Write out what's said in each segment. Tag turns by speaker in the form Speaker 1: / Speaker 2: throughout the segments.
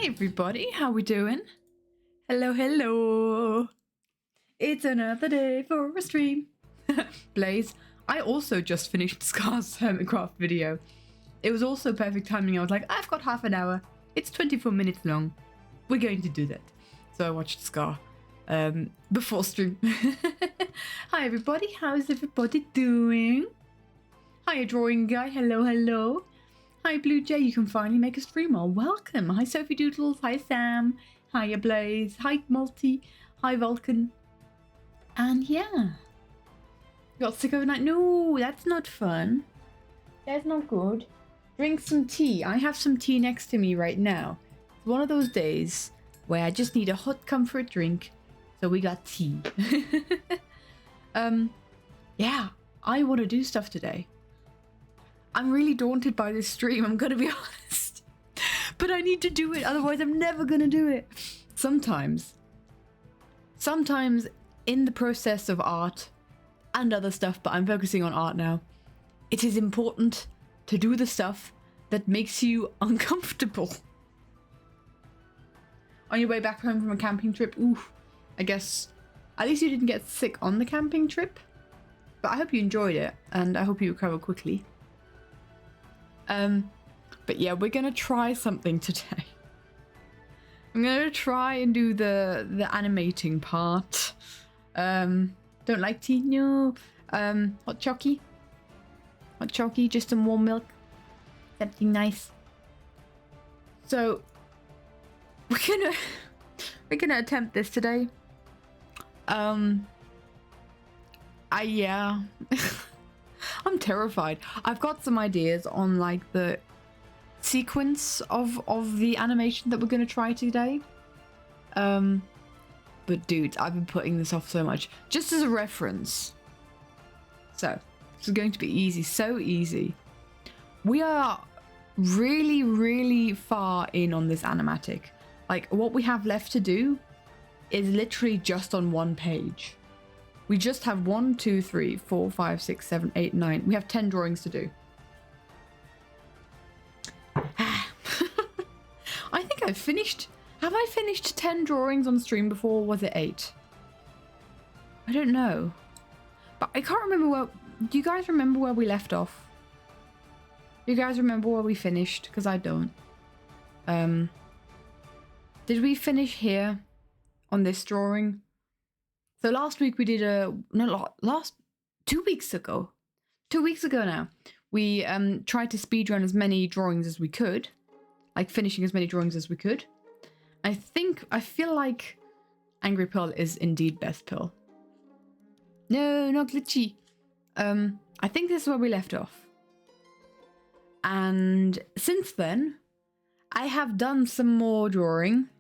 Speaker 1: Hi everybody, how we doing? Hello. It's another day for a stream. Blaze, I also just finished Scar's Hermitcraft video. It was also perfect timing. I was like, I've got half an hour. It's 24 minutes long. We're going to do that. So I watched Scar before stream. Hi everybody, how's everybody doing? Hi drawing guy, hello. Hi Blue Jay, you can finally make a streamer. Welcome. Hi Sophie Doodles, hi Sam, hiya Blaze, hi Multi, hi Vulcan. And yeah. Got sick overnight. No, that's not fun. That's not good. Drink some tea. I have some tea next to me right now. It's one of those days where I just need a hot comfort drink. So we got tea. Yeah, I want to do stuff today. I'm really daunted by this stream, I'm gonna be honest. But I need to do it, otherwise I'm never gonna do it. Sometimes in the process of art and other stuff, but I'm focusing on art now, it is important to do the stuff that makes you uncomfortable. On your way back home from a camping trip, ooh, I guess at least you didn't get sick on the camping trip. But I hope you enjoyed it, and I hope you recover quickly. But yeah, we're gonna try something today. I'm gonna try and do the animating part. Don't like tea? No. Hot chocky? Hot chocky, just some warm milk. Something nice. So we're gonna attempt this today. Yeah. I'm terrified. I've got some ideas on like the sequence of the animation that we're going to try today. But dudes, I've been putting this off so much. Just as a reference. So, this is going to be easy. So easy. We are really far in on this animatic. Like, what we have left to do is literally just on one page. We just have 1, 2, 3, 4, 5, 6, 7, 8, 9. We have 10 drawings to do. I think I've finished. Have I finished 10 drawings on stream before? Or was it 8? I don't know. But I can't remember where. Do you guys remember where we left off? Do you guys remember where we finished? Because I don't. Did we finish here on this drawing? So last week we did last 2 weeks ago. 2 weeks ago now. We tried to speedrun as many drawings as we could. Like finishing as many drawings as we could. I feel like Angry Pill is indeed best pill. No, not glitchy. I think this is where we left off. And since then, I have done some more drawing.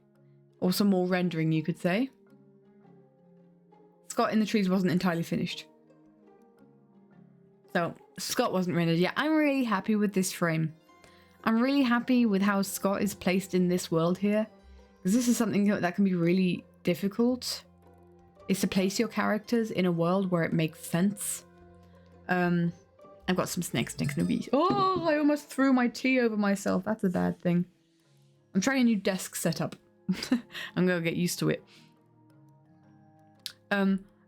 Speaker 1: Or some more rendering, you could say. Scott in the trees wasn't entirely finished. So, Scott wasn't rendered yet. I'm really happy with this frame. I'm really happy with how Scott is placed in this world here. Because this is something that can be really difficult. Is to place your characters in a world where it makes sense. I've got some snakes next to me. Oh, I almost threw my tea over myself. That's a bad thing. I'm trying a new desk setup. I'm gonna get used to it.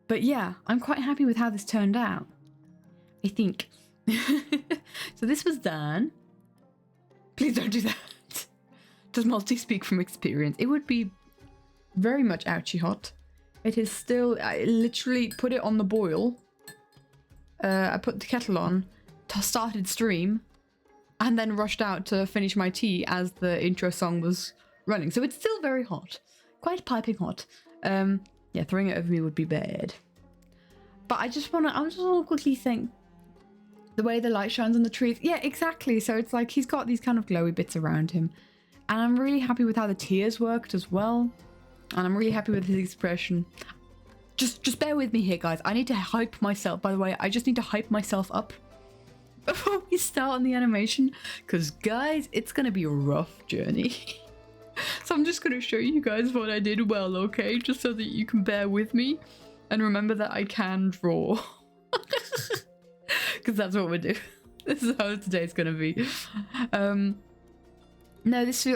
Speaker 1: But yeah, I'm quite happy with how this turned out. I think. So this was done. Please don't do that. Does Multi speak from experience? It would be very much ouchy hot. It is still, I literally put it on the boil. I put the kettle on, started stream, and then rushed out to finish my tea as the intro song was running. So it's still very hot. Quite piping hot. Yeah, throwing it over me would be bad. But I just want to quickly think the way the light shines on the trees. Yeah, exactly. So it's like he's got these kind of glowy bits around him. And I'm really happy with how the tears worked as well. And I'm really happy with his expression. Just bear with me here, guys. I need to hype myself. By the way, I just need to hype myself up before we start on the animation. Because, guys, it's going to be a rough journey. So I'm just going to show you guys what I did well, okay? Just so that you can bear with me. And remember that I can draw. Because that's what we do. This is how today's going to be. No, this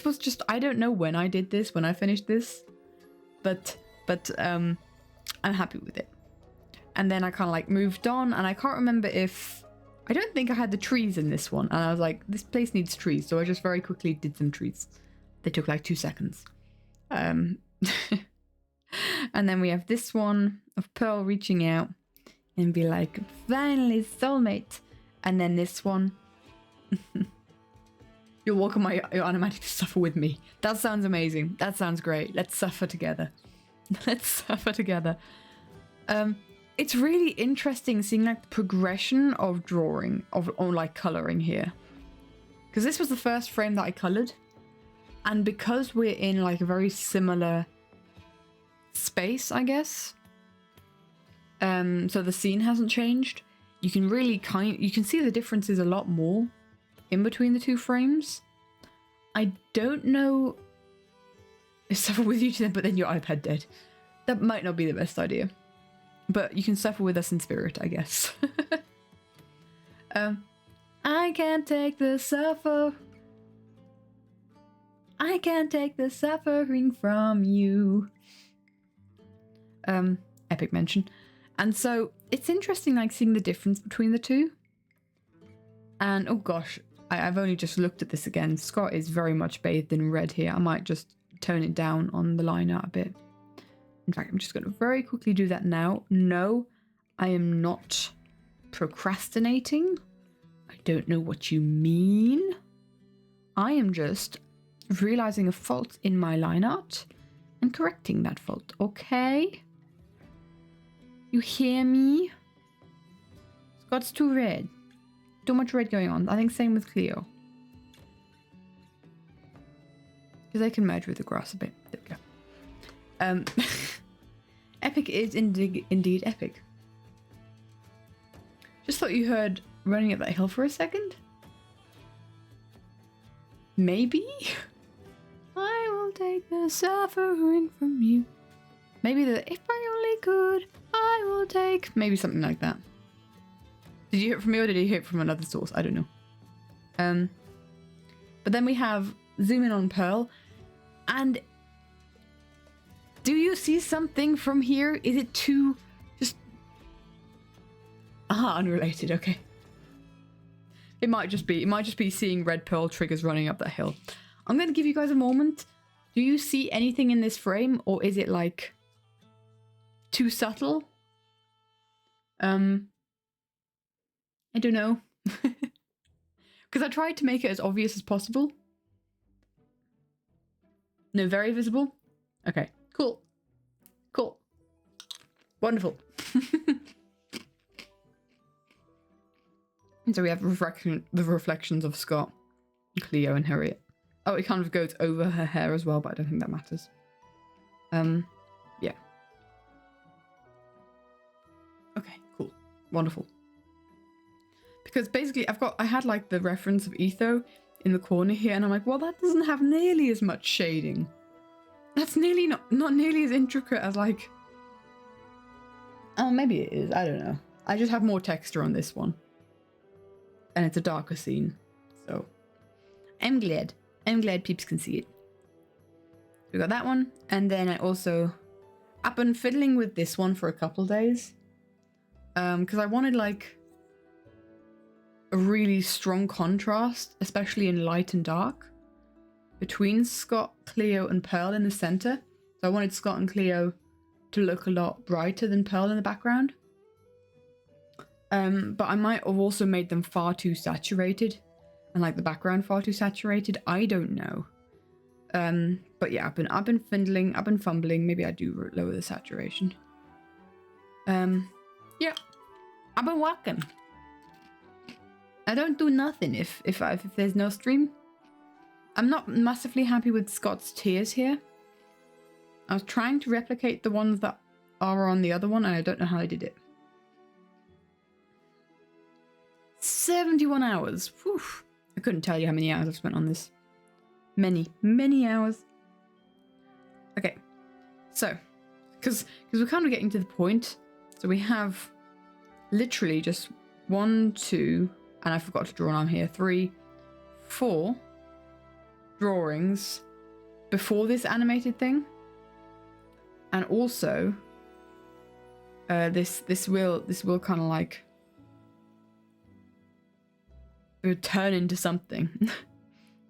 Speaker 1: was just, I don't know when I did this, when I finished this, but I'm happy with it. And then I kind of like moved on, and I can't remember if, I don't think I had the trees in this one, and I was like, this place needs trees, so I just very quickly did some trees. They took like 2 seconds. And then we have this one of Pearl reaching out and be like, finally, soulmate. And then this one. You're welcome, your animatic to suffer with me. That sounds amazing. That sounds great. Let's suffer together. Let's suffer together. It's really interesting seeing like the progression of drawing, or like coloring here. Because this was the first frame that I colored. And because we're in like a very similar space, I guess. So the scene hasn't changed. You can really you can see the differences a lot more in between the 2 frames. I don't know if suffer with you to them, but then your iPad dead. That might not be the best idea. But you can suffer with us in spirit, I guess. I can't take the suffer. I can't take the suffering from you. Epic mention. And so it's interesting like seeing the difference between the 2. And oh gosh, I've only just looked at this again. Scott is very much bathed in red here. I might just tone it down on the line art a bit. In fact, I'm just going to very quickly do that now. No, I am not procrastinating. I don't know what you mean. I am just realizing a fault in my line art and correcting that fault, okay? You hear me? Scott's too red. Too much red going on. I think same with Cleo. Because they can merge with the grass a bit. There we go. Epic is indeed epic. Just thought you heard running up that hill for a second. Maybe? I will take the suffering from you. Maybe the if I only could, I will take. Maybe something like that. Did you hear it from me or did you hear it from another source? I don't know. But then we have zoom in on Pearl. And do you see something from here? Is it too just... unrelated, okay. It might just be seeing red Pearl triggers running up that hill. I'm going to give you guys a moment. Do you see anything in this frame, or is it like too subtle? I don't know. Because I tried to make it as obvious as possible. No, very visible? Okay, cool. Cool. Wonderful. And so we have the reflections of Scott, Cleo, and Harriet. Oh, it kind of goes over her hair as well, but I don't think that matters. Yeah. Okay, cool. Wonderful. Because basically I had like the reference of Etho in the corner here, and I'm like, well, that doesn't have nearly as much shading. That's nearly not nearly as intricate as like... Oh, maybe it is. I don't know. I just have more texture on this one. And it's a darker scene. So I'm glad. I'm glad peeps can see it. We got that one. And then I've been fiddling with this one for a couple days. Because I wanted like a really strong contrast, especially in light and dark, between Scott, Cleo, and Pearl in the center. So I wanted Scott and Cleo to look a lot brighter than Pearl in the background. But I might have also made them far too saturated, and like the background far too saturated. I don't know. But yeah, I've been fiddling, I've been fumbling. Maybe I do lower the saturation. Yeah, I've been working. I don't do nothing if there's no stream. I'm not massively happy with Scott's tears here. I was trying to replicate the ones that are on the other one, and I don't know how I did it. 71 hours. Whew. I couldn't tell you how many hours I've spent on this. Many, many hours. Okay, so, because we're kind of getting to the point. So we have literally just 1, 2, and I forgot to draw an arm here, 3, 4, drawings before this animated thing, and also this will kind of like turn into something.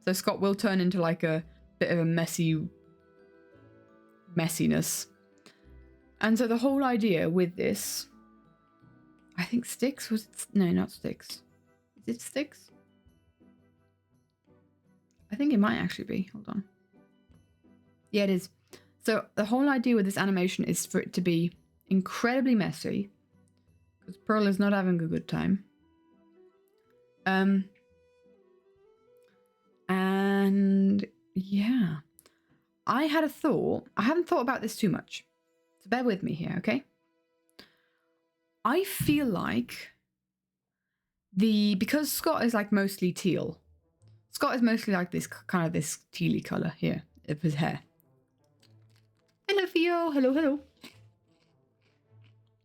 Speaker 1: So Scott will turn into like a bit of a messiness. And so the whole idea with this, I think Sticks was, no, not Sticks. Is it Sticks? I think it might actually be. Hold on. Yeah, it is. So the whole idea with this animation is for it to be incredibly messy, because Pearl is not having a good time. And yeah, I had a thought. I haven't thought about this too much, so bear with me here, okay? I feel like because Scott is like mostly teal. Scott is mostly like this kind of this tealy color here of his hair. Hello, Theo. Hello, hello.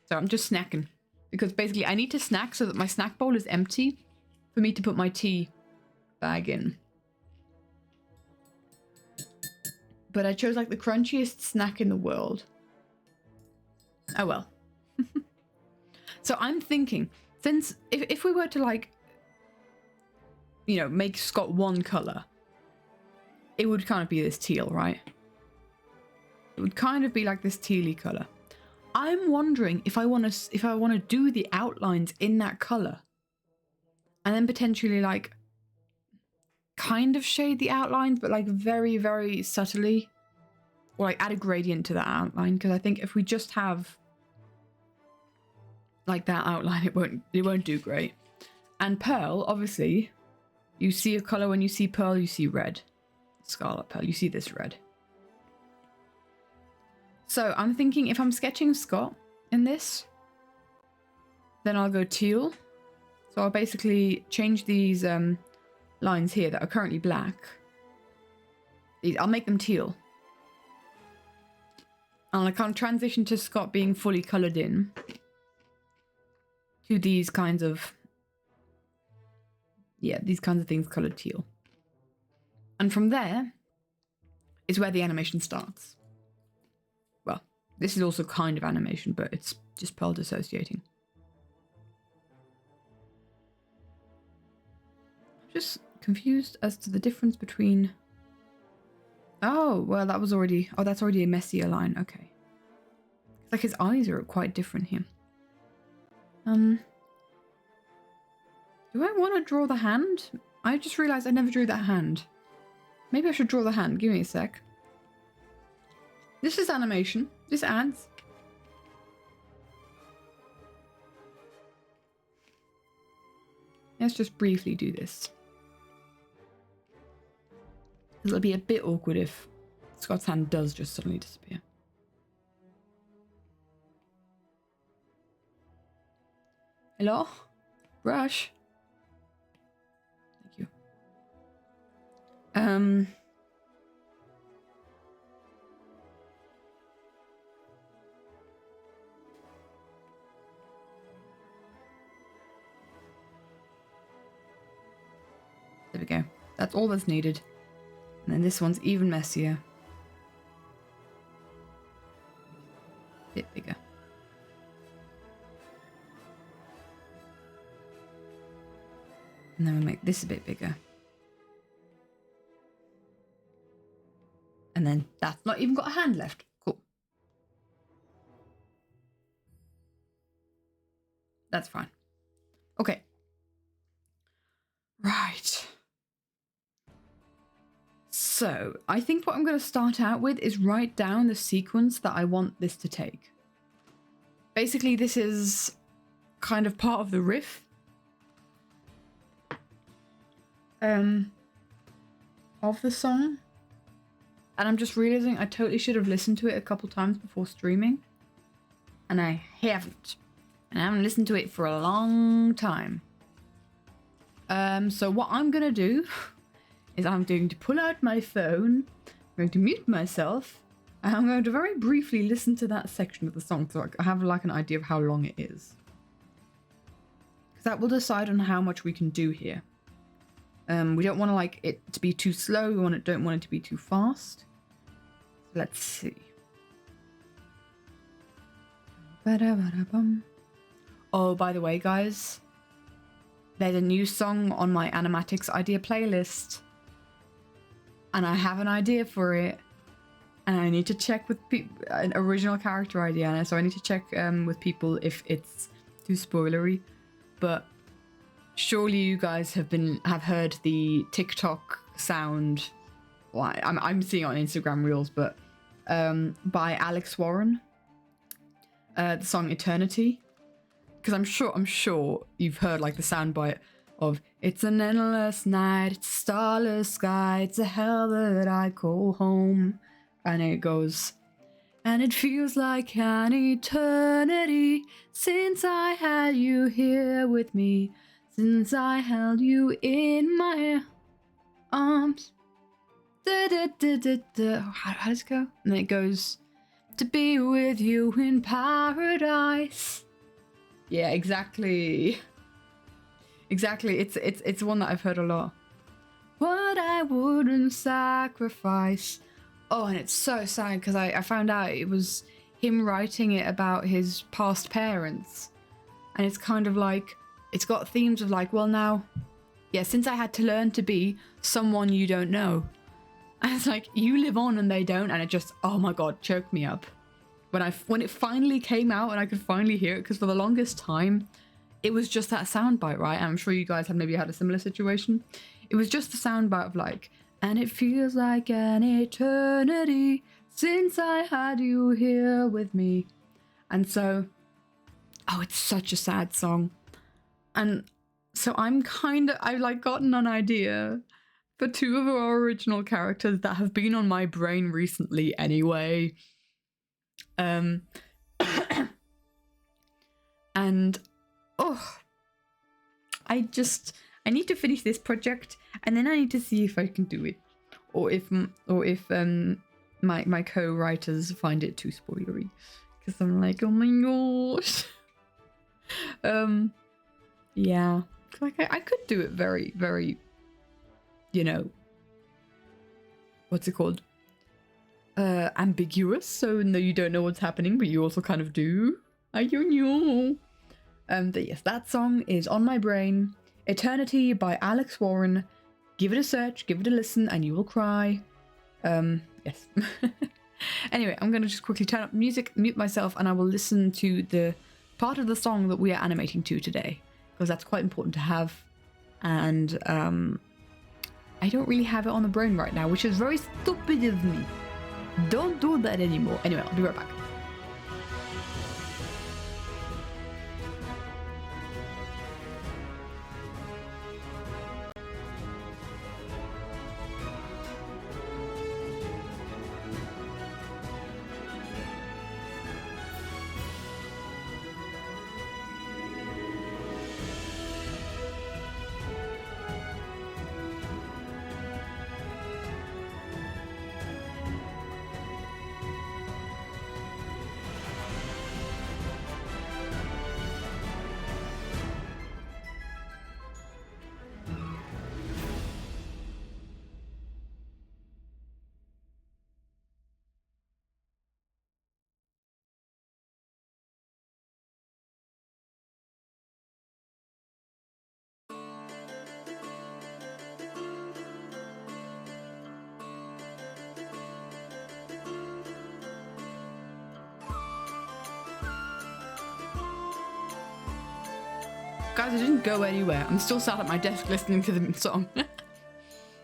Speaker 1: So I'm just snacking because basically I need to snack so that my snack bowl is empty for me to put my tea bag in. But I chose like the crunchiest snack in the world. Oh well. So I'm thinking, since if we were to like, you know, make Scott one color, it would kind of be this teal, right? It would kind of be like this tealy color. I'm wondering if I want to do the outlines in that color, and then potentially like kind of shade the outlines, but like very, very subtly, or like add a gradient to that outline. Because I think if we just have like that outline, it won't do great. And Pearl, obviously, you see a color when you see Pearl, you see red. Scarlet Pearl, you see this red. So I'm thinking if I'm sketching Scott in this, then I'll go teal. So I'll basically change these lines here that are currently black. I'll make them teal. And I can't transition to Scott being fully coloured in to these kinds of, yeah, these kinds of things coloured teal. And from there is where the animation starts. Well, this is also kind of animation, but it's just Pearl dissociating. I'm just confused as to the difference between... Oh, well, that was already... Oh, that's already a messier line. Okay. It's like his eyes are quite different here. Do I want to draw the hand? I just realised I never drew that hand. Maybe I should draw the hand. Give me a sec. This is animation. This adds. Let's just briefly do this. It'll be a bit awkward if Scott's hand does just suddenly disappear. Hello? Brush? Thank you. There we go. That's all that's needed. And then this one's even messier. Bit bigger. And then we'll make this a bit bigger. And then that's not even got a hand left. Cool. That's fine. Okay. Right. So, I think what I'm going to start out with is write down the sequence that I want this to take. Basically, this is kind of part of the riff. Of the song. And I'm just realizing I totally should have listened to it a couple times before streaming. And I haven't. And I haven't listened to it for a long time. So what I'm going to do is I'm going to pull out my phone, I'm going to mute myself, and I'm going to very briefly listen to that section of the song so I have like an idea of how long it is. Because that will decide on how much we can do here. We don't want to like it to be too slow. We don't want it to be too fast. Let's see. Oh, by the way, guys, there's a new song on my animatics idea playlist, and I have an idea for it, and I need to check with an original character idea, so I need to check with people if it's too spoilery. But surely you guys have heard the TikTok sound. Well, I'm seeing it on Instagram Reels, but by Alex Warren, the song Eternity. Because I'm sure you've heard like the soundbite of "It's an endless night, it's a starless sky, it's a hell that I call home," and it goes, "And it feels like an eternity since I had you here with me, since I held you in my arms." Da, da, da, da, da. How does it go? And then it goes, "To be with you in paradise." Yeah, exactly. Exactly. It's one that I've heard a lot. What I wouldn't sacrifice. Oh, and it's so sad because I found out it was him writing it about his past parents. And it's kind of like, it's got themes of like, well now, yeah, since I had to learn to be someone you don't know. And it's like, you live on and they don't, and it just, oh my god, choked me up. When it finally came out and I could finally hear it, because for the longest time, it was just that soundbite, right? And I'm sure you guys have maybe had a similar situation. It was just the soundbite of like, "And it feels like an eternity since I had you here with me." And so, oh, it's such a sad song. And so I've like gotten an idea for two of our original characters that have been on my brain recently anyway. And oh, I need to finish this project, and then I need to see if I can do it, or if my co-writers find it too spoilery, because I'm like, oh my gosh. Yeah, like I could do it very, very, you know, what's it called? Ambiguous, so no, you don't know what's happening, but you also kind of do. I don't know. But yes, that song is on my brain. Eternity by Alex Warren. Give it a search, give it a listen, and you will cry. Yes. Anyway, I'm gonna just quickly turn up music, mute myself, and I will listen to the part of the song that we are animating to today, because that's quite important to have. And I don't really have it on the brain right now, which is very stupid of me. Don't do that anymore. Anyway, I'll be right back. Guys, I didn't go anywhere. I'm still sat at my desk listening to the song.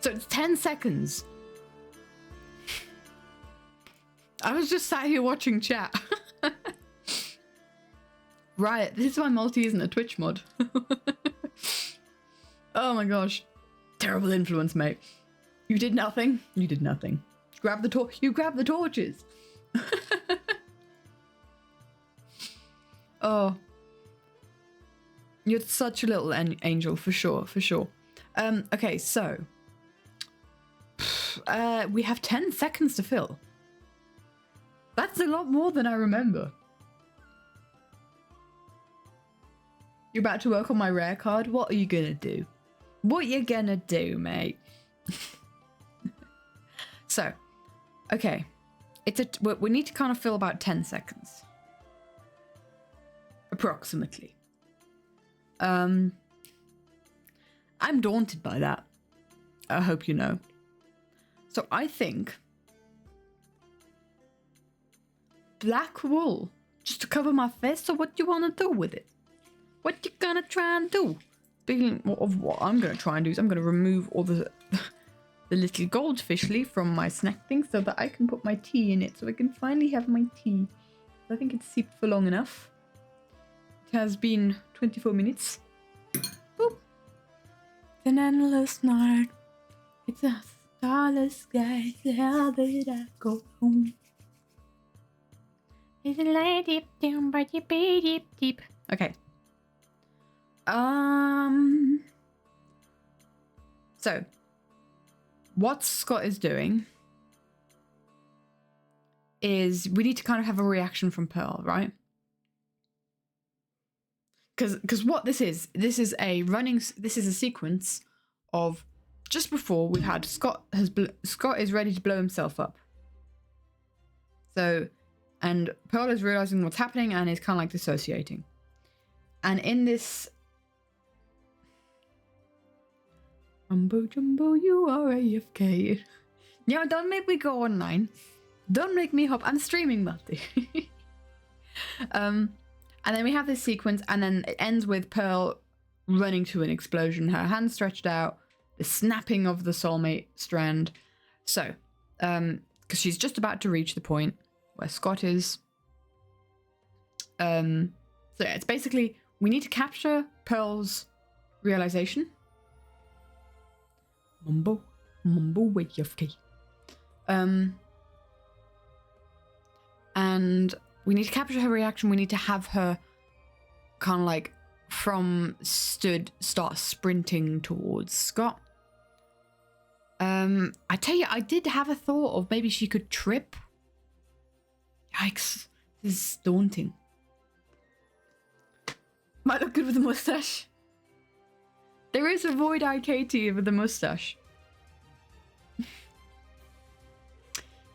Speaker 1: So it's 10 seconds. I was just sat here watching chat. Right, this is why Multi isn't a Twitch mod. Oh my gosh. Terrible influence, mate. You did nothing. You did nothing. Grab the torch. You grabbed the torches. Oh. You're such a little angel, for sure, for sure. Okay, so we have 10 seconds to fill. That's a lot more than I remember. You're about to work on my rare card? What are you gonna do? What you gonna do, mate? So, okay. We need to kind of fill about 10 seconds. Approximately. I'm daunted by that. I hope you know. So I think black wool just to cover my face. So what do you want to do with it? What you gonna try and do? Speaking of what I'm gonna try and do is I'm gonna remove all the little goldfish leaf from my snack thing so that I can put my tea in it, so I can finally have my tea. I think it's sipped for long enough. It has been 24 minutes. Boop. It's an endless night. It's a starless sky. How did I go home? It's a light deep down by deep deep deep. Okay. So what Scott is doing is we need to kind of have a reaction from Pearl, right? Because what this is a sequence of just before we've had Scott is ready to blow himself up. So, and Pearl is realizing what's happening and is kind of like dissociating. And in this Mumbo jumbo, you are AFK. Yeah, don't make me go online. Don't make me hop. I'm streaming, Marty. And then we have this sequence, and then it ends with Pearl running to an explosion, her hand stretched out, the snapping of the soulmate strand. So, because she's just about to reach the point where Scott is. So yeah, it's basically we need to capture Pearl's realization. Mumbo AFK. And we need to capture her reaction. We need to have her kind of like from start sprinting towards Scott. I tell you, I did have a thought of maybe she could trip. Yikes, this is daunting. Might look good with a mustache. There is a void-eyed Katie with a mustache.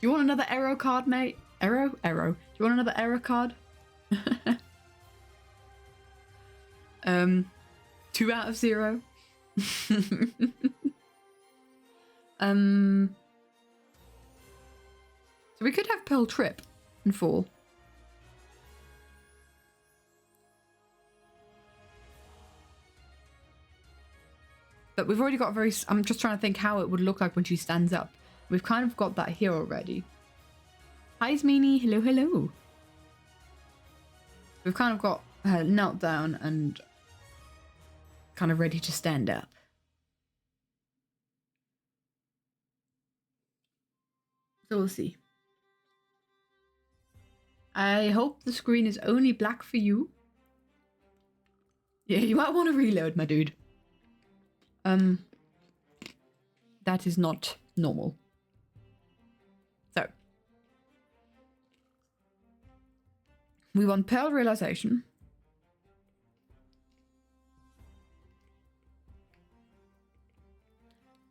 Speaker 1: You want another arrow card, mate? Arrow? Do you want another arrow card? 2 out of 0. So we could have Pearl trip and fall. But we've already got I'm just trying to think how it would look like when she stands up. We've kind of got that here already. Hi, Zmeenie. Hello, hello. We've kind of got her knelt down and kind of ready to stand up. So we'll see. I hope the screen is only black for you. Yeah, you might want to reload, my dude. That is not normal. So. We want Pearl realization.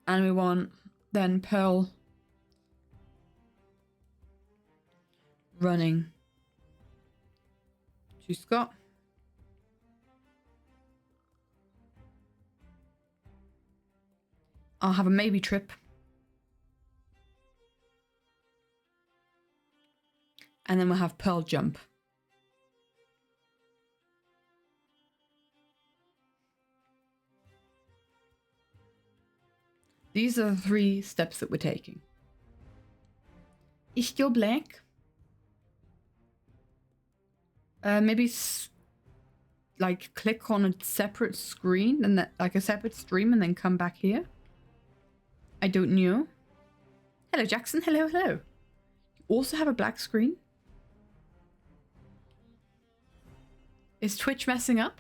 Speaker 1: And we want then Pearl running to Scott. I'll have a maybe trip. And then we'll have Pearl jump. These are the 3 steps that we're taking. Is still blank? Maybe like click on a separate screen and that, like a separate stream, and then come back here. I don't know. Hello, Jackson. Hello, hello. You also have a black screen. Is Twitch messing up?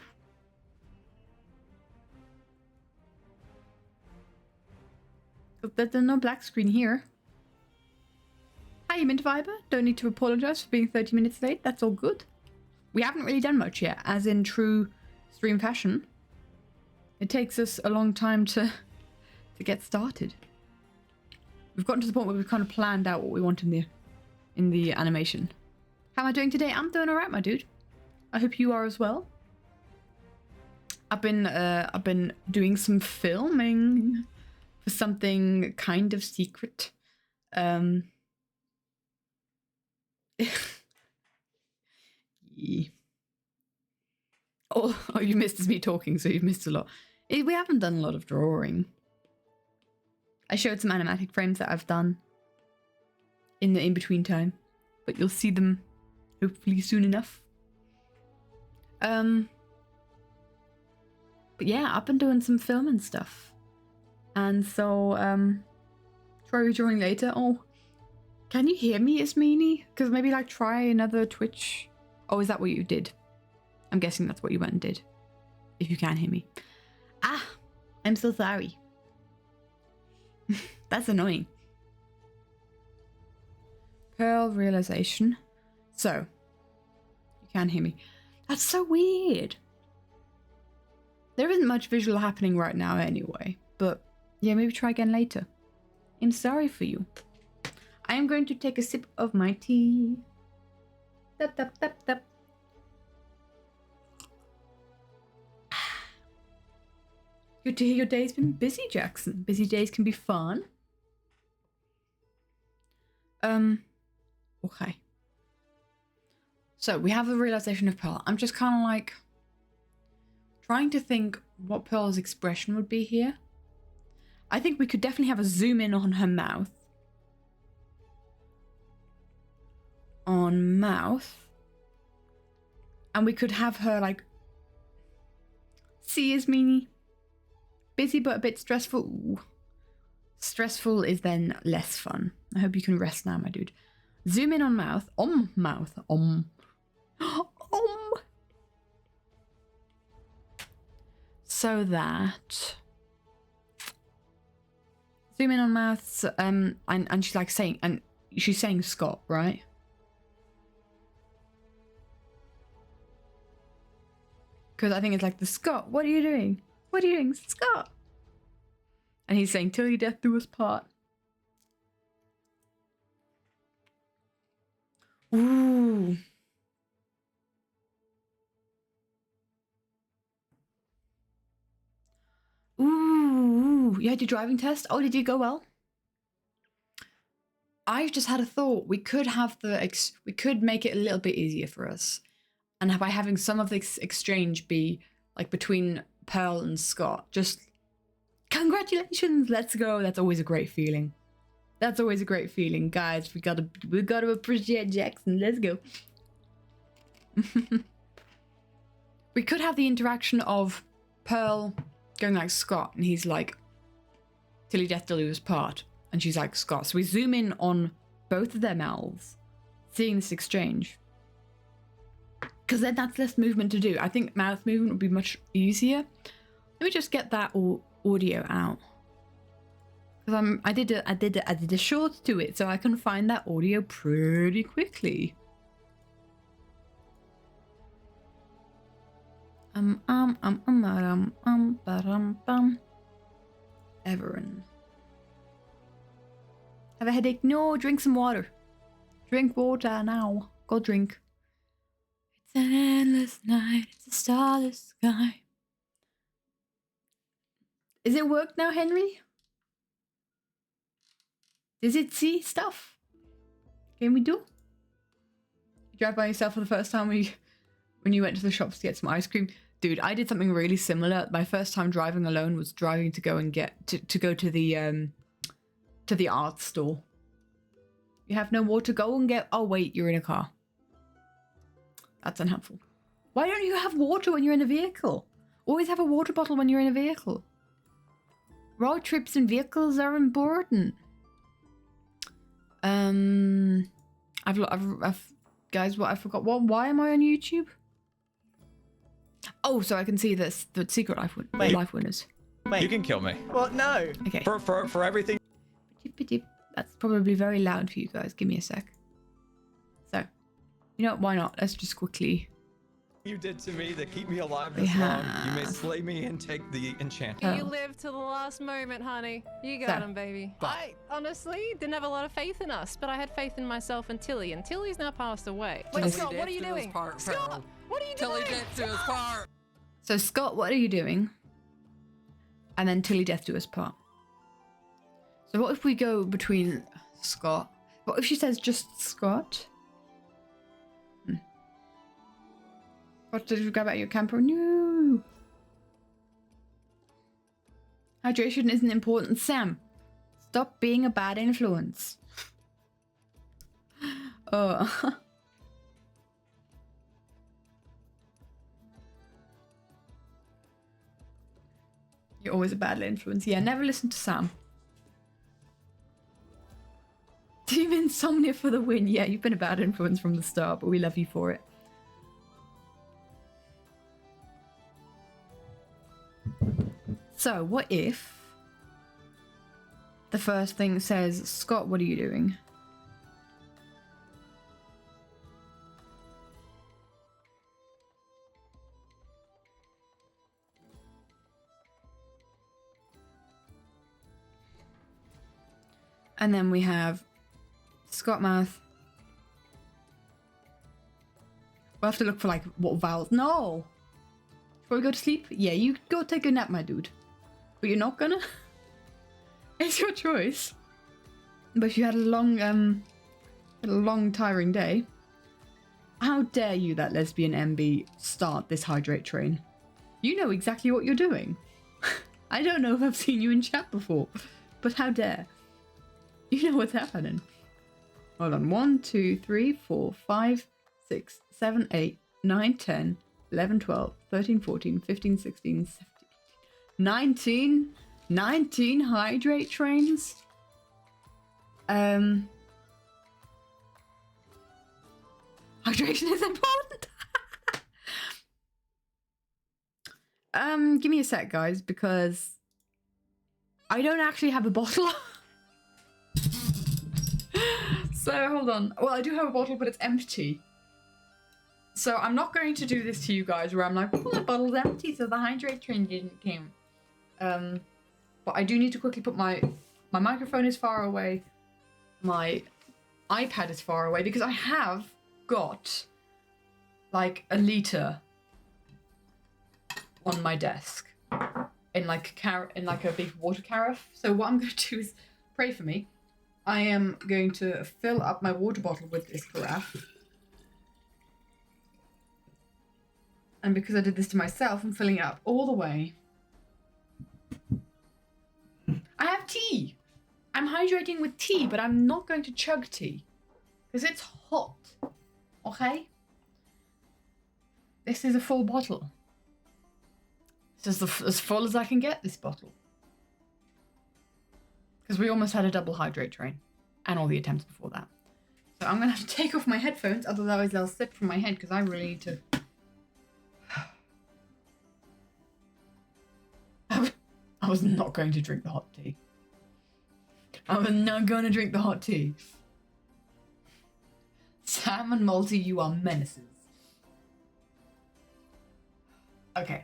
Speaker 1: There's no black screen here. Hi, Mint Viber. Don't need to apologize for being 30 minutes late. That's all good. We haven't really done much yet, as in true stream fashion. It takes us a long time to get started. We've gotten to the point where we've kind of planned out what we want in the animation. How am I doing today? I'm doing alright, my dude. I hope you are as well. I've been doing some filming for something kind of secret. Yeah. Oh, you missed me talking, so you've missed a lot. We haven't done a lot of drawing. I showed some animatic frames that I've done in the in-between time, but you'll see them hopefully soon enough. But yeah, I've been doing some film and stuff. And so, try drawing later. Oh, can you hear me, Ismini? Because maybe like try another Twitch. Oh, is that what you did? I'm guessing that's what you went and did. If you can hear me. Ah, I'm so sorry. That's annoying. Pearl realization. So, you can hear me. That's so weird. There isn't much visual happening right now anyway, but yeah, maybe try again later. I'm sorry for you. I am going to take a sip of my tea. Tap, tap, tap, tap. Good to hear your day's been busy, Jackson. Busy days can be fun. Okay. So we have a realization of Pearl. I'm just kind of like trying to think what Pearl's expression would be here. I think we could definitely have a zoom in on her mouth. On mouth. And we could have her like, see Ismini? Busy but a bit stressful. Ooh. Stressful is then less fun. I hope you can rest now, my dude. Zoom in on mouth. Mouth. So that. Zoom in on mouths. And she's like saying, and she's saying Scott, right? Because I think it's like the Scott. What are you doing? What are you doing, Scott? And he's saying, till your death do us part. Ooh. Ooh. You had your driving test? Oh, did you go well? I've just had a thought. We could have we could make it a little bit easier for us. And by having some of this exchange be like between Pearl and Scott, just congratulations, let's go. That's always a great feeling. That's always a great feeling, guys. We gotta appreciate Jackson. Let's go. We could have the interaction of Pearl going like Scott, and he's like, till your death do us part, and she's like Scott. So we zoom in on both of their mouths, seeing this exchange. Because then that's less movement to do. I think mouth movement would be much easier. Let me just get that audio out. Because I did a short to it, so I can find that audio pretty quickly. Everin. Have a headache? No, drink some water. Drink water now. Go drink. It's an endless night. It's a starless sky. Is it work now, Henry? Does it see stuff? Can we do? You drive by yourself for the first time when you went to the shops to get some ice cream? Dude, I did something really similar. My first time driving alone was driving to go and get to go to the art store. You have no water, go and get. Oh wait, you're in a car. That's unhelpful. Why don't you have water when you're in a vehicle? Always have a water bottle when you're in a vehicle. Road trips and vehicles are important. Guys, what I forgot. Why am I on YouTube? Oh, so I can see this, the secret life winners.
Speaker 2: Wait. You can kill me.
Speaker 3: Well, no.
Speaker 1: Okay.
Speaker 2: For everything.
Speaker 1: That's probably very loud for you guys. Give me a sec. So, you know what? Why not? Let's just quickly
Speaker 2: you did to me that keep me alive
Speaker 1: We
Speaker 2: this long. You may
Speaker 1: have-
Speaker 2: slay me and take the enchantment.
Speaker 1: Oh.
Speaker 3: You live to the last moment, honey. You got
Speaker 1: So,
Speaker 3: him, baby.
Speaker 2: but-
Speaker 3: I honestly didn't have a lot of faith in us, but I had faith in myself and Tilly's now passed away. Wait,
Speaker 1: Tilly
Speaker 3: Scott, what are you doing? Scott, what are you
Speaker 4: Tilly
Speaker 3: doing?
Speaker 4: gets to his part.
Speaker 1: So Scott, what are you doing? And then Tilly death do us part. So what if we go between Scott? What if she says just Scott? What did you grab out your camper? No. Hydration isn't important, Sam. Stop being a bad influence. Oh. You're always a bad influence. Yeah, never listen to Sam. Team Insomnia for the win. Yeah, you've been a bad influence from the start, but we love you for it. So, what if the first thing says, Scott, what are you doing? And then we have Scott mouth. We'll have to look for like what vowels. No! Before we go to sleep? Yeah, you go take a nap, my dude. But you're not gonna? It's your choice. But if you had a long, tiring day. How dare you, that lesbian MB, start this hydrate train? You know exactly what you're doing. I don't know if I've seen you in chat before, but how dare. You know what's happening. Hold on. 1, 2, 3, 4, 5, 6, 7, 8, 9, 10, 11, 12, 13, 14, 15, 16, 17, 19 hydrate trains. Hydration is important. Give me a sec, guys, because I don't actually have a bottle. So hold on. Well, I do have a bottle, but it's empty. So I'm not going to do this to you guys where I'm like, oh, the bottle's empty, so the hydrate train didn't come. But I do need to quickly put my microphone is far away. My iPad is far away because I have got like a liter on my desk in like a big water carafe. So what I'm going to do is pray for me. I am going to fill up my water bottle with this carafe. And because I did this to myself, I'm filling it up all the way. I have tea. I'm hydrating with tea, but I'm not going to chug tea. Because it's hot. Okay? This is a full bottle. This is as full as I can get, this bottle. Because we almost had a double hydrate train. And all the attempts before that. So I'm going to have to take off my headphones, otherwise they'll slip from my head because I really need to... I was not going to drink the hot tea. I was not going to drink the hot tea. Sam and Multi, you are menaces. Okay.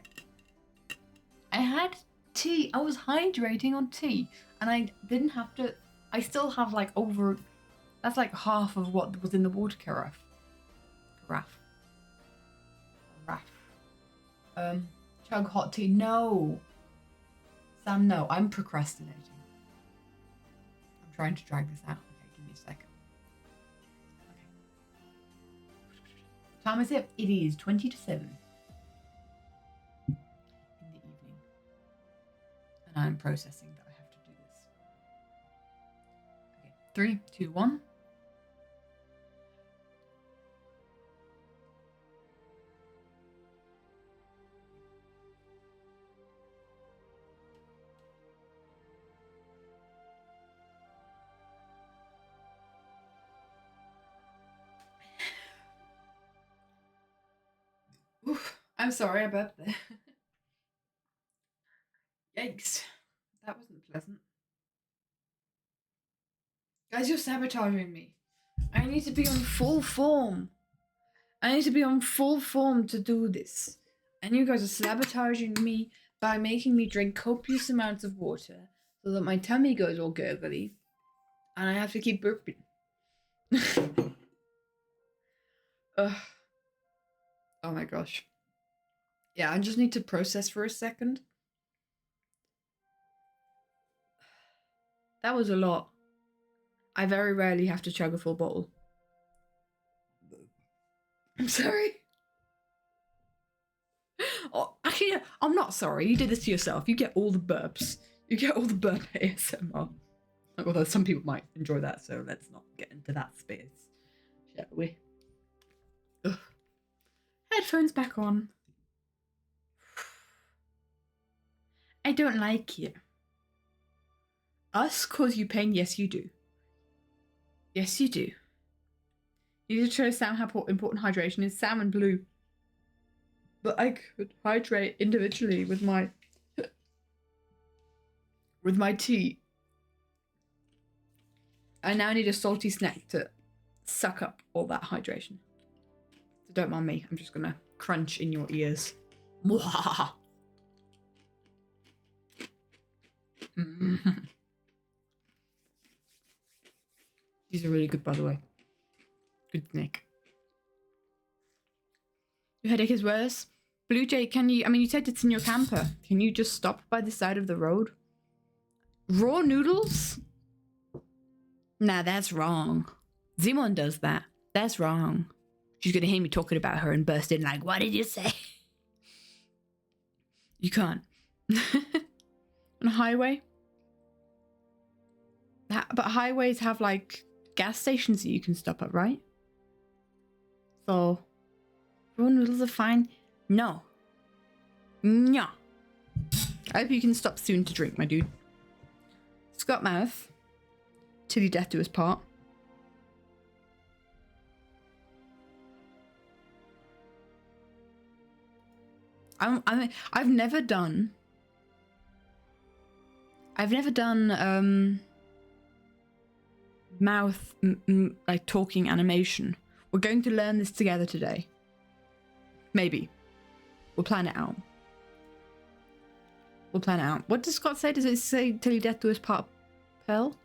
Speaker 1: I had tea. I was hydrating on tea. And I didn't have to... I still have like over... That's like half of what was in the water carafe. Chug hot tea. No. Sam, no. I'm procrastinating. I'm trying to drag this out. Okay, give me a second. Okay. Time is it? It is 20 to 7. In the evening. And I'm processing that I have to do this. Okay. 3, 2, 1. Oof, I'm sorry about that. Yikes. That wasn't pleasant. Guys, you're sabotaging me. I need to be on full form. I need to be on full form to do this. And you guys are sabotaging me by making me drink copious amounts of water so that my tummy goes all gurgly. And I have to keep burping. Ugh. Oh my gosh. Yeah, I just need to process for a second. That was a lot. I very rarely have to chug a full bottle. I'm sorry. Oh, actually, I'm not sorry. You did this to yourself. You get all the burps. You get all the burp ASMR. Although some people might enjoy that, so let's not get into that space, shall we? Ugh. Headphones back on. I don't like you. Us cause you pain? Yes, you do. Yes, you do. You need to show Sam how important hydration is. Sam and Blue. But I could hydrate individually with my tea. I now need a salty snack to suck up all that hydration. So don't mind me. I'm just gonna crunch in your ears. Mwahaha. These are really good, by the way. Good snack. Your headache is worse. Blue Jay, can you... I mean, you said it's in your camper. Can you just stop by the side of the road? Raw noodles? Nah, that's wrong. Zimon does that. That's wrong. She's gonna hear me talking about her and burst in like, what did you say? You can't. On a highway? But highways have, like, gas stations that you can stop at, right? So... raw noodles are fine. No. No. I hope you can stop soon to drink, my dude. Scott Mouth. Till your death do us part. I've never done mouth like talking animation. We're going to learn this together today. Maybe. We'll plan it out. We'll plan it out. What does Scott say? Does it say till your death do us part, Pearl?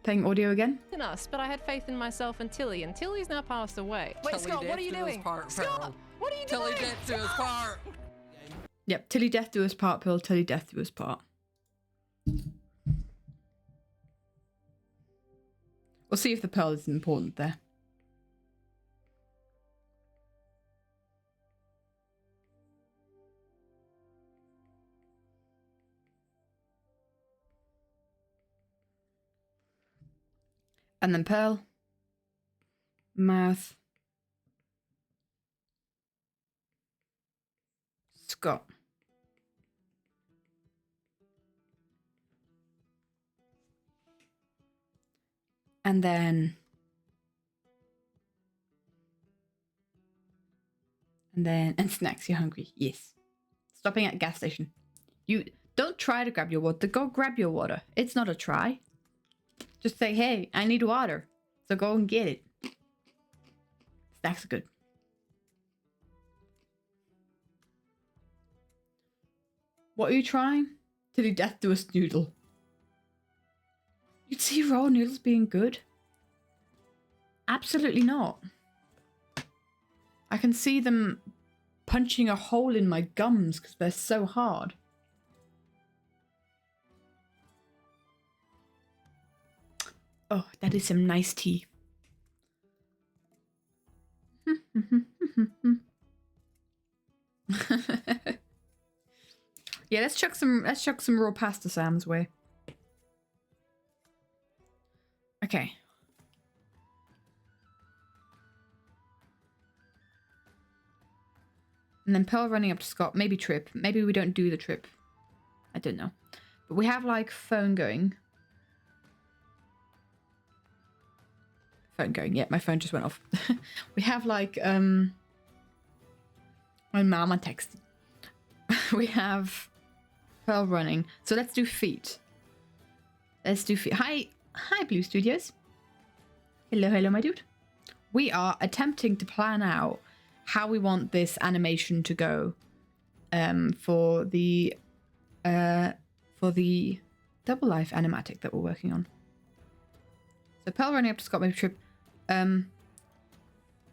Speaker 1: Playing audio again?
Speaker 3: In us, but I had faith in myself and Tilly, and Tilly's now passed away.
Speaker 4: Wait, Scott, what are you doing?
Speaker 3: Scott, what are you
Speaker 4: Tilly
Speaker 3: doing?
Speaker 4: death to his part.
Speaker 1: Yep, till your death do us part, Pearl. Till your death do us part. We'll see if the pearl is important there. And then pearl. Mouth. Scott. And then... And snacks, you're hungry. Yes. Stopping at gas station. You don't try to grab your water. Go grab your water. It's not a try. Just say, hey, I need water. So go and get it. Snacks are good. What are you trying? Till your death do us noodle. You'd see raw noodles being good? Absolutely not. I can see them punching a hole in my gums because they're so hard. Oh, that is some nice tea. Yeah, let's chuck some raw pasta Sam's way. Okay. And then Pearl running up to Scott. Maybe trip. Maybe we don't do the trip. I don't know. But we have, like, phone going. Phone going. Yeah, my phone just went off. We have, like, my mama texted. We have Pearl running. So let's do feet. Let's do feet. Hi, Blue Studios. Hello, hello, my dude. we are attempting to plan out how we want this animation to go for the double life animatic that we're working on. So Pearl running up to Scott, maybe trip. So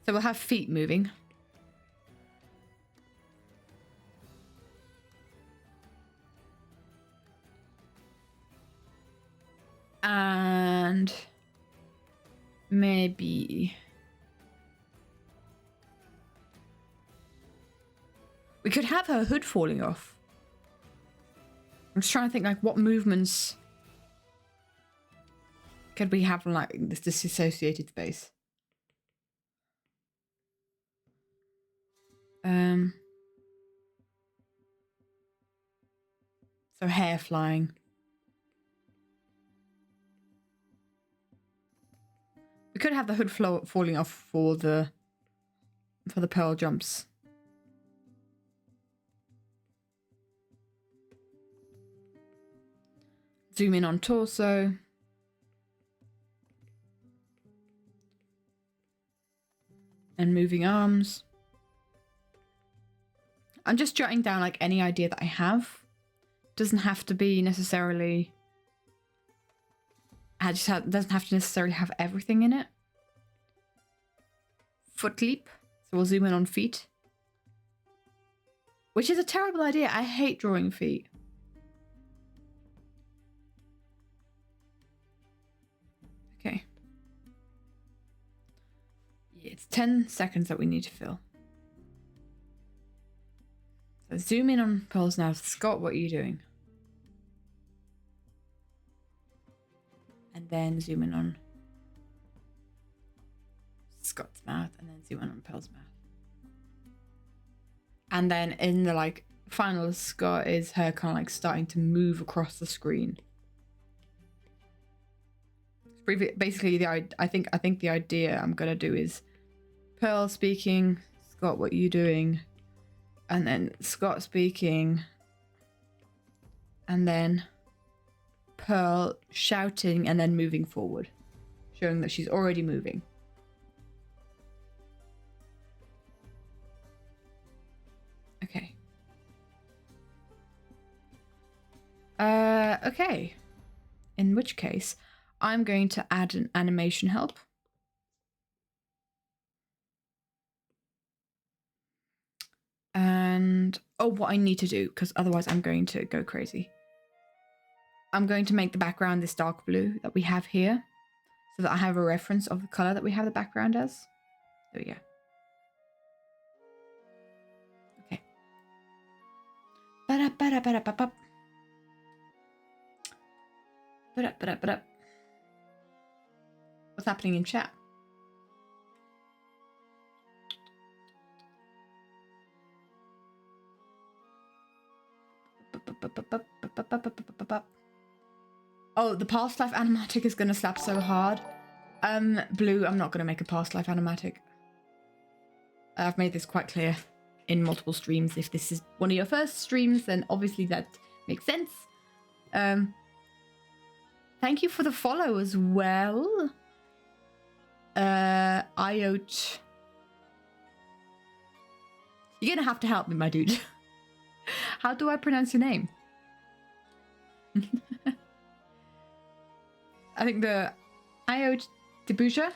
Speaker 1: we'll have feet moving. And maybe we could have her hood falling off. I'm just trying to think, like, what movements could we have in, like, this disassociated space? So hair flying. We could have the hood falling off for the pearl jumps. Zoom in on torso. And moving arms. I'm just jotting down like any idea that I have. Doesn't have to be necessarily... doesn't have to necessarily have everything in it. Foot leap. So we'll zoom in on feet. Which is a terrible idea. I hate drawing feet. Okay. Yeah, it's 10 seconds that we need to fill. So zoom in on Pearl's now. Scott, what are you doing? And then zoom in on Scott's mouth, and then zoom in on Pearl's mouth. And then in the like final Scott is her kind of like starting to move across the screen. Basically, I think the idea I'm gonna do is Pearl speaking, Scott, what are you doing? And then Scott speaking, and then Pearl shouting and then moving forward, showing that she's already moving. Okay. Okay. In which case, I'm going to add an animation help. And, oh, what I need to do, because otherwise I'm going to go crazy. I'm going to make the background this dark blue that we have here, so that I have a reference of the color that we have the background as. There we go. Okay. Ba-da-ba-da-ba-da-ba-ba. Ba-da-ba-da-ba-da. What's happening in chat? Oh, the past life animatic is gonna slap so hard. Blue, I'm not gonna make a past life animatic. I've made this quite clear in multiple streams. If this is one of your first streams, then obviously that makes sense. Thank you for the follow as well. Iot. You're gonna have to help me, my dude. How do I pronounce your name? I think the Iot Debuja.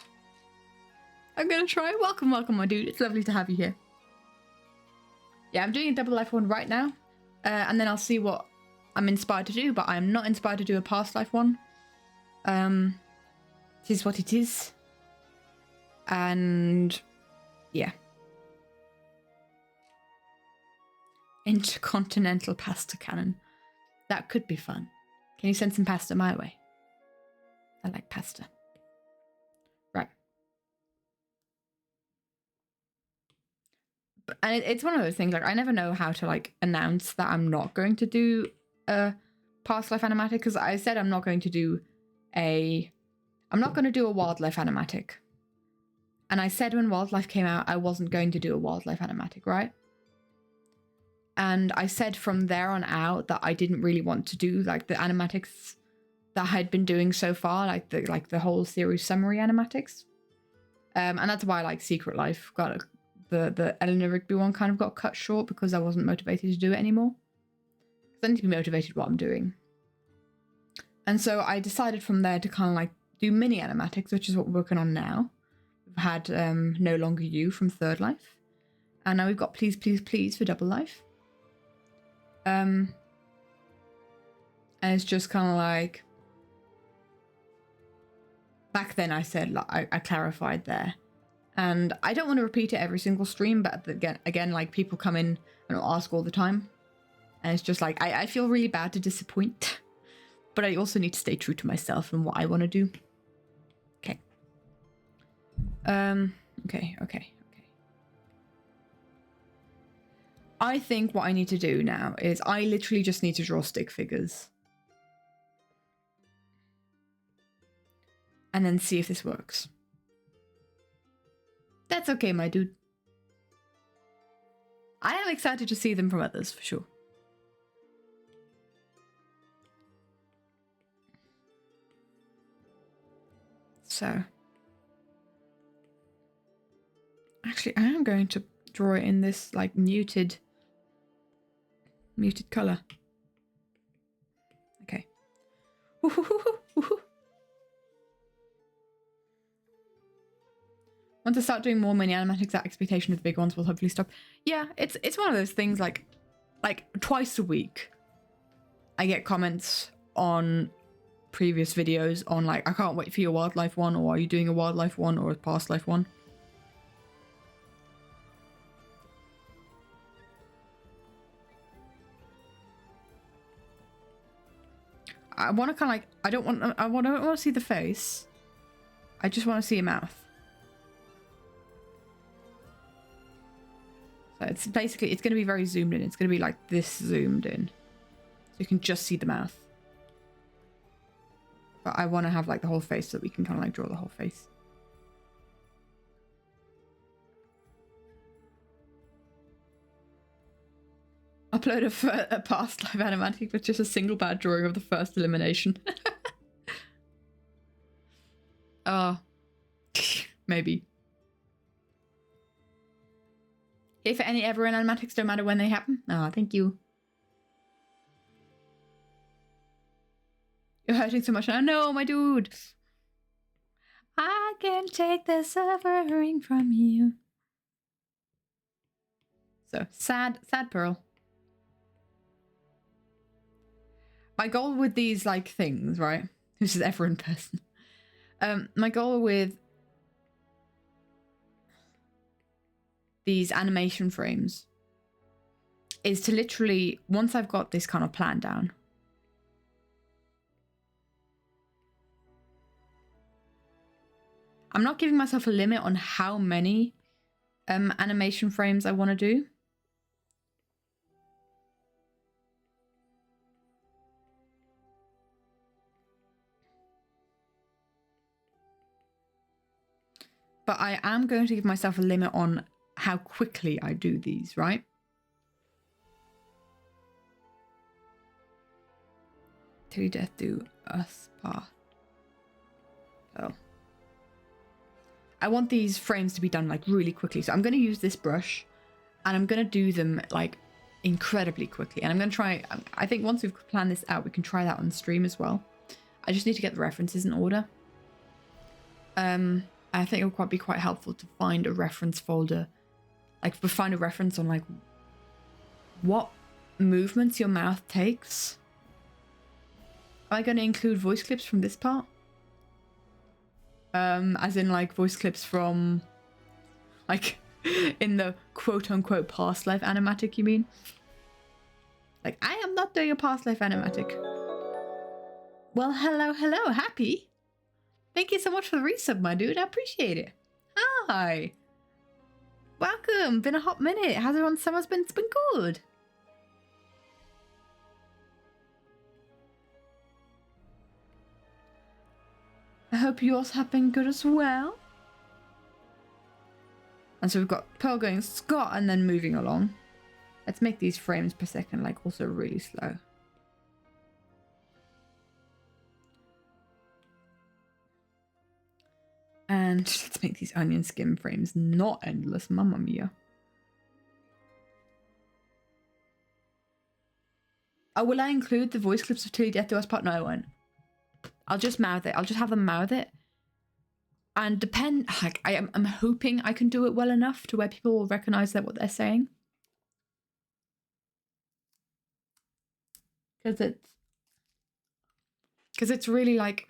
Speaker 1: I'm gonna try. Welcome, welcome, my dude. It's lovely to have you here. Yeah, I'm doing a double life one right now. And then I'll see what I'm inspired to do, but I'm not inspired to do a past life one. It is what it is. And yeah. Intercontinental pasta cannon. That could be fun. Can you send some pasta my way? I like pasta. Right. And it's one of those things, like, I never know how to, like, announce that I'm not going to do a past life animatic, because I said I'm not going to do a wildlife animatic. And I said when wildlife came out, I wasn't going to do a wildlife animatic, right? And I said from there on out that I didn't really want to do, like, the animatics that I had been doing so far, like the whole series summary animatics. And that's why I like Secret Life. The Eleanor Rigby one kind of got cut short because I wasn't motivated to do it anymore. I need to be motivated what I'm doing. And so I decided from there to kind of like do mini animatics, which is what we're working on now. We've had No Longer You from Third Life. And now we've got Please, Please, Please for Double Life. And it's just kind of like... Back then I said, like, I clarified there. And I don't want to repeat it every single stream, but again, like, people come in and ask all the time. And it's just like, I feel really bad to disappoint. But I also need to stay true to myself and what I want to do. Okay. Okay. I think what I need to do now is I literally just need to draw stick figures. And then see if this works. That's okay, my dude. I am excited to see them from others, for sure. So. Actually, I am going to draw it in this, like, muted color. Okay. Once I start doing more mini animatics, that expectation of the big ones will hopefully stop. Yeah, it's one of those things like twice a week I get comments on previous videos on like, I can't wait for your wildlife one, or are you doing a wildlife one or a past life one? I want to kind of like, I don't want to see the face. I just want to see a mouth. So it's basically, it's going to be very zoomed in. It's going to be like this zoomed in. So you can just see the mouth. But I want to have like the whole face so that we can kind of like draw the whole face. Upload a past live animatic with just a single bad drawing of the first elimination. Maybe. If any ever in animatics, don't matter when they happen. Oh, thank you. You're hurting so much now. No, my dude. I can take the suffering from you. So, sad Pearl. My goal with these, like, things, right? This is ever in person. My goal with these animation frames is to literally, once I've got this kind of plan down, I'm not giving myself a limit on how many animation frames I want to do. But I am going to give myself a limit on how quickly I do these, right? Till death do us part. So I want these frames to be done like really quickly. So I'm going to use this brush and I'm going to do them like incredibly quickly. And I'm going to try, I think once we've planned this out, we can try that on stream as well. I just need to get the references in order. I think it would be quite helpful to find a reference folder. Like, find a reference on, like, what movements your mouth takes. Am I going to include voice clips from this part? As in, like, voice clips from, like, in the quote-unquote past life animatic, you mean? Like, I am not doing a past life animatic. Well, hello, Happy. Thank you so much for the resub, my dude. I appreciate it. Hi. Welcome. Been a hot minute. How's everyone's summer's been? It's been good. I hope yours have been good as well. And so we've got Pearl going Scott and then moving along. Let's make these frames per second like also really slow. And let's make these onion skin frames not endless. Mamma mia. Oh, will I include the voice clips of Tilly Death to Us part? No, I won't. I'll just mouth it. I'll just have them mouth it. And depend, like, I'm hoping I can do it well enough to where people will recognize that what they're saying. Because it's really like,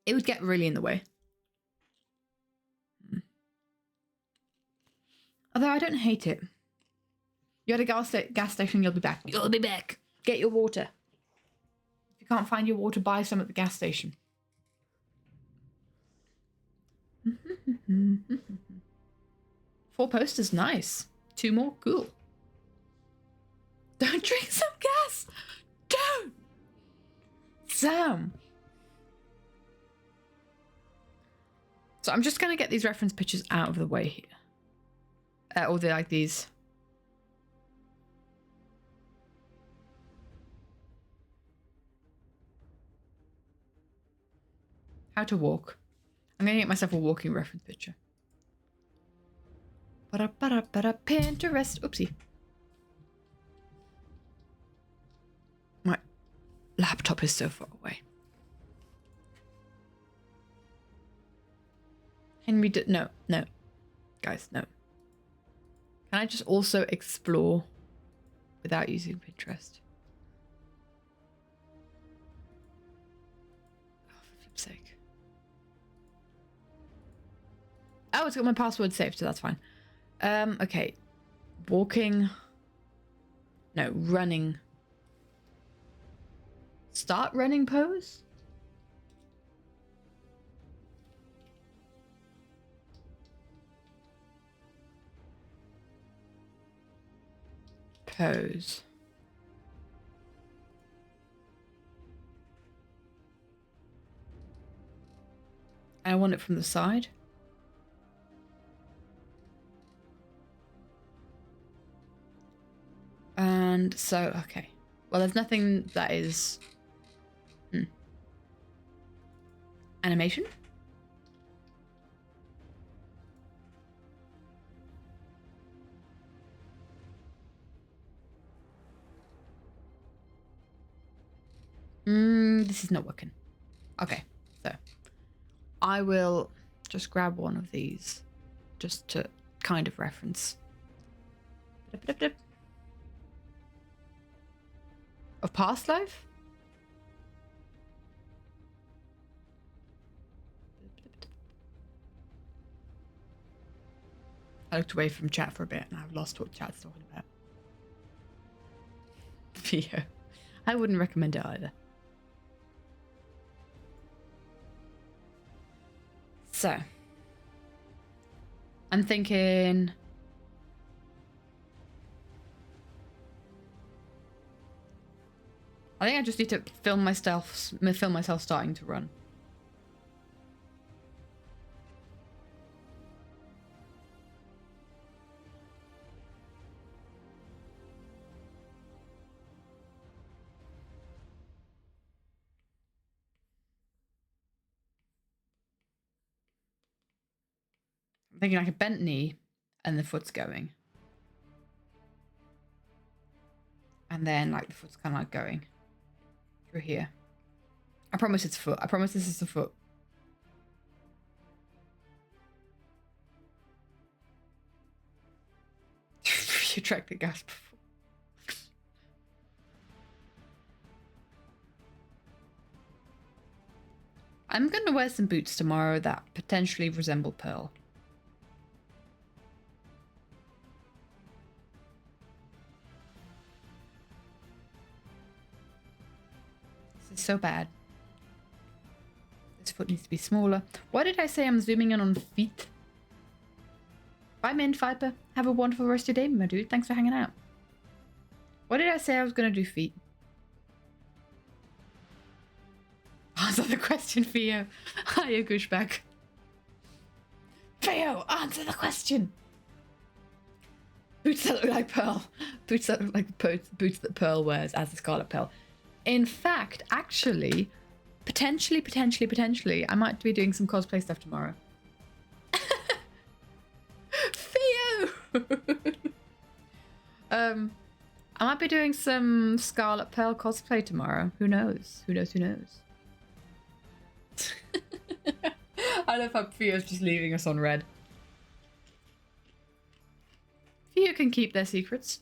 Speaker 1: it would get really in the way. Although I don't hate it. You're at a gas station, you'll be back. You'll be back. Get your water. If you can't find your water, buy some at the gas station. 4 posters, nice. 2 more, cool. Don't drink some gas. Don't. Sam. So I'm just going to get these reference pictures out of the way here. Or they're like these. How to walk. I'm going to get myself a walking reference picture. Pinterest. Oopsie. My laptop is so far away. Henry, no. Guys, no. Can I just also explore without using Pinterest? Oh, for flip's sake. Oh, it's got my password saved, so that's fine. Okay. Walking. No, running. Start running pose? Pose. I want it from the side. And so, okay. Well, there's nothing that is... Animation? This is not working. Okay, so I will just grab one of these just to kind of reference. Of past life? I looked away from chat for a bit and I've lost what chat's talking about. Theo. I wouldn't recommend it either. So, I'm thinking... I think I just need to film myself starting to run. I'm thinking like a bent knee and the foot's going. And then like the foot's kind of like going through here. I promise it's foot. I promise this is the foot. You tracked the gas before. I'm going to wear some boots tomorrow that potentially resemble Pearl. This is so bad. This foot needs to be smaller. Why did I say I'm zooming in on feet? Bye, Mint Viper. Have a wonderful rest of your day, my dude. Thanks for hanging out. What did I say I was going to do feet? Answer the question, Theo. Hiya, Gushback. Theo, answer the question. Boots that look like Pearl. Boots that look like boots that Pearl wears as the Scarlet Pearl. In fact, actually, Potentially. I might be doing some cosplay stuff tomorrow. Theo! I might be doing some Scarlet Pearl cosplay tomorrow. Who knows? Who knows? I love how Theo's just leaving us on red. Theo can keep their secrets.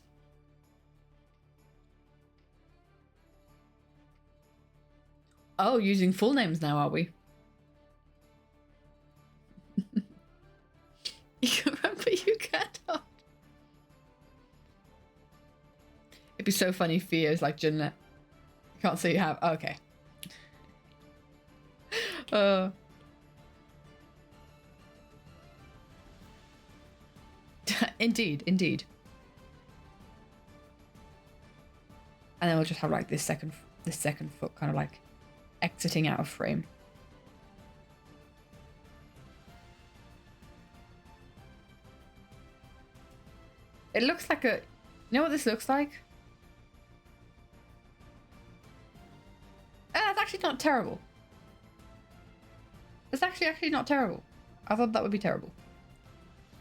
Speaker 1: Oh, using full names now, are we? You remember you cannot. It'd be so funny if Theo's like Jeanette. You can't say you have. Oh, okay. Indeed. And then we'll just have like this second foot kind of like exiting out of frame. It looks like a... You know what this looks like? It's actually not terrible. It's actually not terrible. I thought that would be terrible.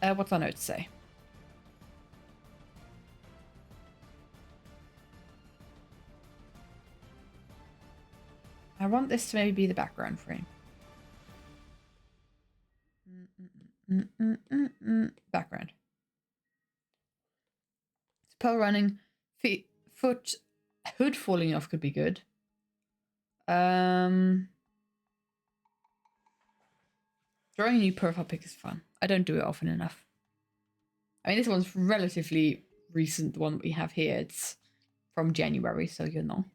Speaker 1: What's our note say? I want this to maybe be the background frame. Background. Pearl running, hood falling off could be good. Drawing a new profile pic is fun. I don't do it often enough. I mean, this one's relatively recent, the one that we have here. It's from January, so you know.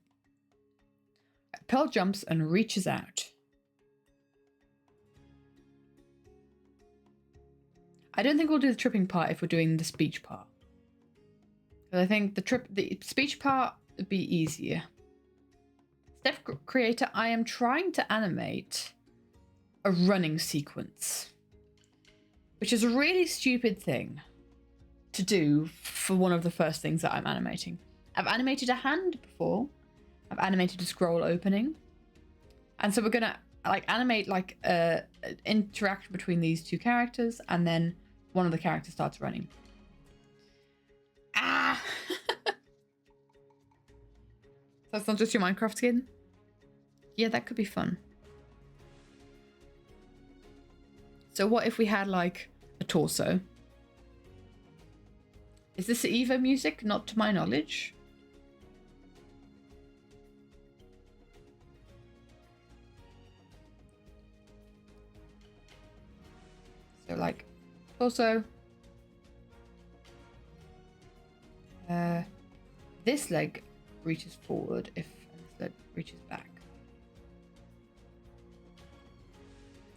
Speaker 1: Pearl jumps and reaches out. I don't think we'll do the tripping part if we're doing the speech part. Because I think the speech part would be easier. Step creator, I am trying to animate a running sequence, which is a really stupid thing to do for one of the first things that I'm animating. I've animated a hand before. I've animated a scroll opening. And so we're gonna like animate like an interaction between these two characters, and then one of the characters starts running. Ah! That's not just your Minecraft skin? Yeah, that could be fun. So what if we had like a torso? Is this Evo music? Not to my knowledge. So like torso. This leg reaches forward if this leg reaches back.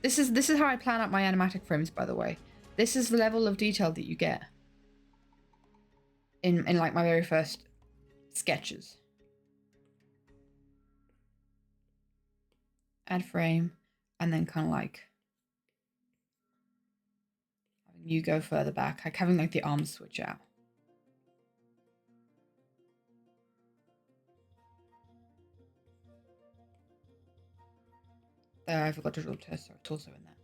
Speaker 1: This is how I plan out my animatic frames, by the way. This is the level of detail that you get in like my very first sketches. Add frame, and then kind of like having you go further back, like having like the arms switch out. There, I forgot to draw torso in that.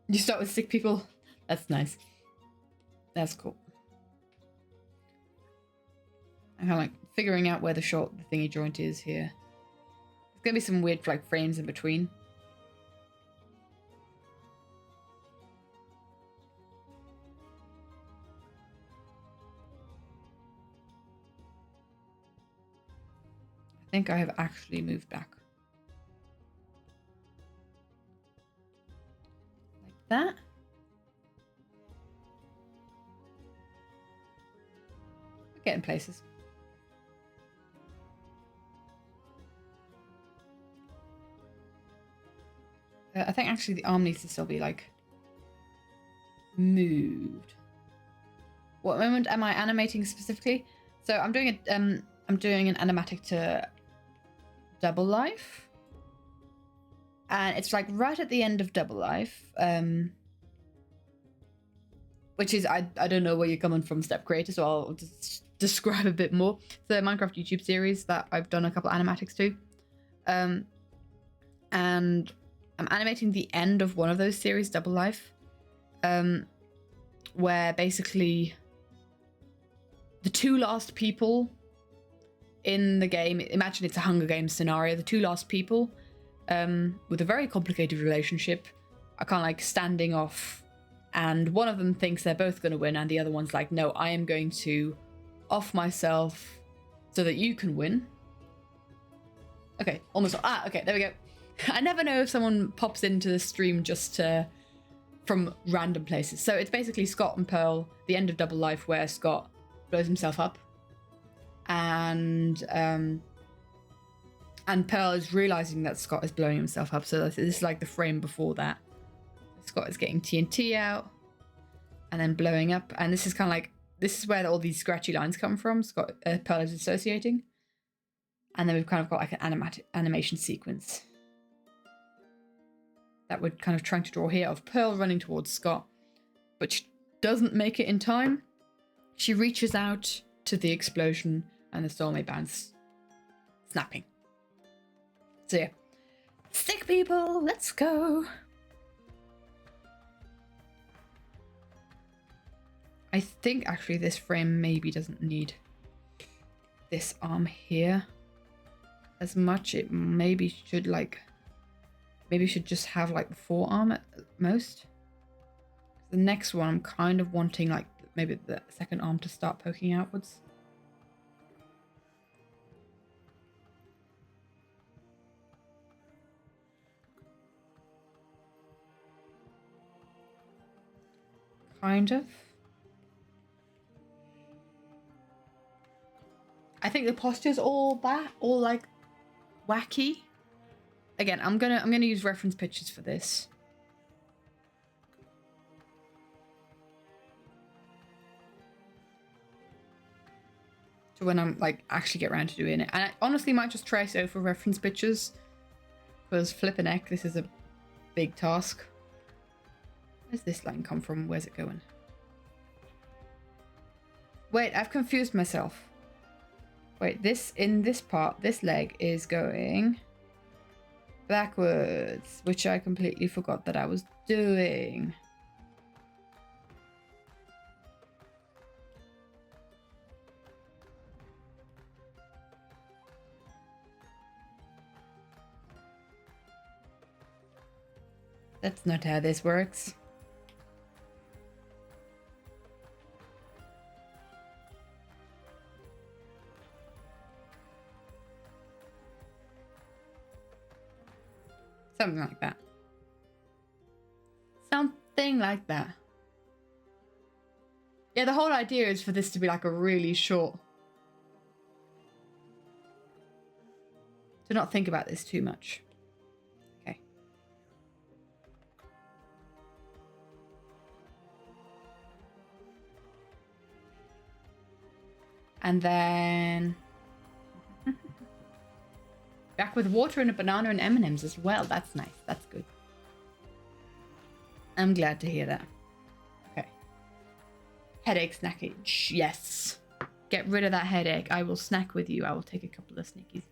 Speaker 1: You start with sick people? That's nice. That's cool. I'm kind of like figuring out where the thingy joint is here. There's gonna be some weird like frames in between. I think I have actually moved back. Like that. We're getting places. I think actually the arm needs to still be like moved. What moment am I animating specifically? So I'm doing an animatic to Double Life, and it's like right at the end of Double Life, which is I don't know where you're coming from, Step Creator, so I'll just describe a bit more. The Minecraft YouTube series that I've done a couple animatics to. And I'm animating the end of one of those series, Double Life, where basically the two last people in the game, imagine it's a Hunger Games scenario, the two last people with a very complicated relationship are kind of like standing off, and one of them thinks they're both going to win and the other one's like, no, I am going to off myself so that you can win. Okay, almost. Okay, there we go. I never know if someone pops into the stream just from random places. So it's basically Scott and Pearl, the end of Double Life, where Scott blows himself up, and Pearl is realizing that Scott is blowing himself up. So this is like the frame before that. Scott is getting TNT out and then blowing up, and this is kind of like, this is where all these scratchy lines come from. Pearl is associating, and then we've kind of got like an animation sequence that we're kind of trying to draw here of Pearl running towards Scott, but she doesn't make it in time. She reaches out to the explosion and the soulmate bounce, snapping. So yeah, stick people, let's go. I think actually this frame maybe doesn't need this arm here as much. It maybe should just have like the forearm at most. The next one I'm kind of wanting like maybe the second arm to start poking outwards. Kind of. I think the posture's all like wacky. Again, I'm gonna use reference pictures for this. To when I'm like actually get around to doing it. And I honestly might just trace over reference pictures, because flipping heck, this is a big task. Where's this line come from? Where's it going? Wait, I've confused myself. Wait, in this part, this leg is going backwards, which I completely forgot that I was doing. That's not how this works. Something like that. Something like that. Yeah, the whole idea is for this to be like a really short. To not think about this too much. Okay. And then back with water and a banana and M&Ms as well. That's nice. That's good. I'm glad to hear that. Okay. Headache snacking. Yes. Get rid of that headache. I will snack with you. I will take a couple of snickies.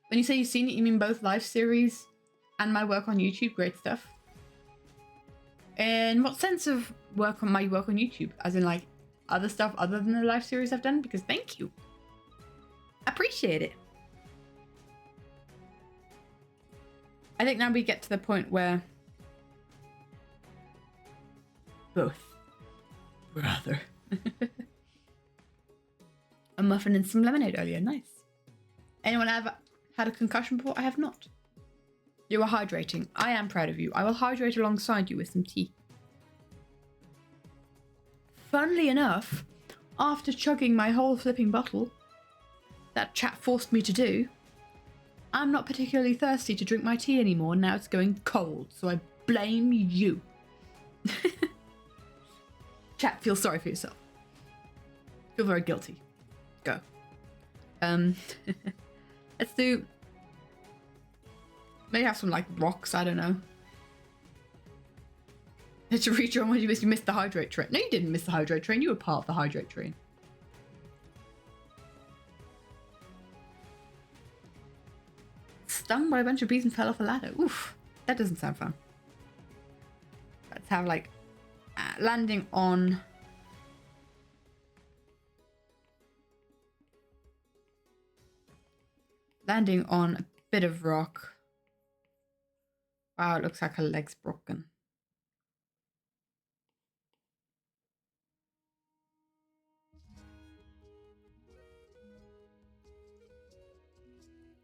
Speaker 1: When you say you've seen it, you mean both live series and my work on YouTube? Great stuff. In what sense of my work on YouTube? As in like other stuff other than the live series I've done? Because thank you. Appreciate it. I think now we get to the point where both. Brother. A muffin and some lemonade earlier. Nice. Anyone ever had a concussion before? I have not. You are hydrating. I am proud of you. I will hydrate alongside you with some tea. Funnily enough, after chugging my whole flipping bottle that chat forced me to do, I'm not particularly thirsty to drink my tea anymore. Now it's going cold, so I blame you. Chat, feel sorry for yourself. Feel very guilty. Go. Let's do... Maybe have some, like, rocks, I don't know. To reach your one you missed the hydrate train. No, you didn't miss the hydrate train. You were part of the hydrate train. Stung by a bunch of bees and fell off a ladder. Oof. That doesn't sound fun. Let's have, like, landing on... Landing on a bit of rock. Wow, it looks like her leg's broken.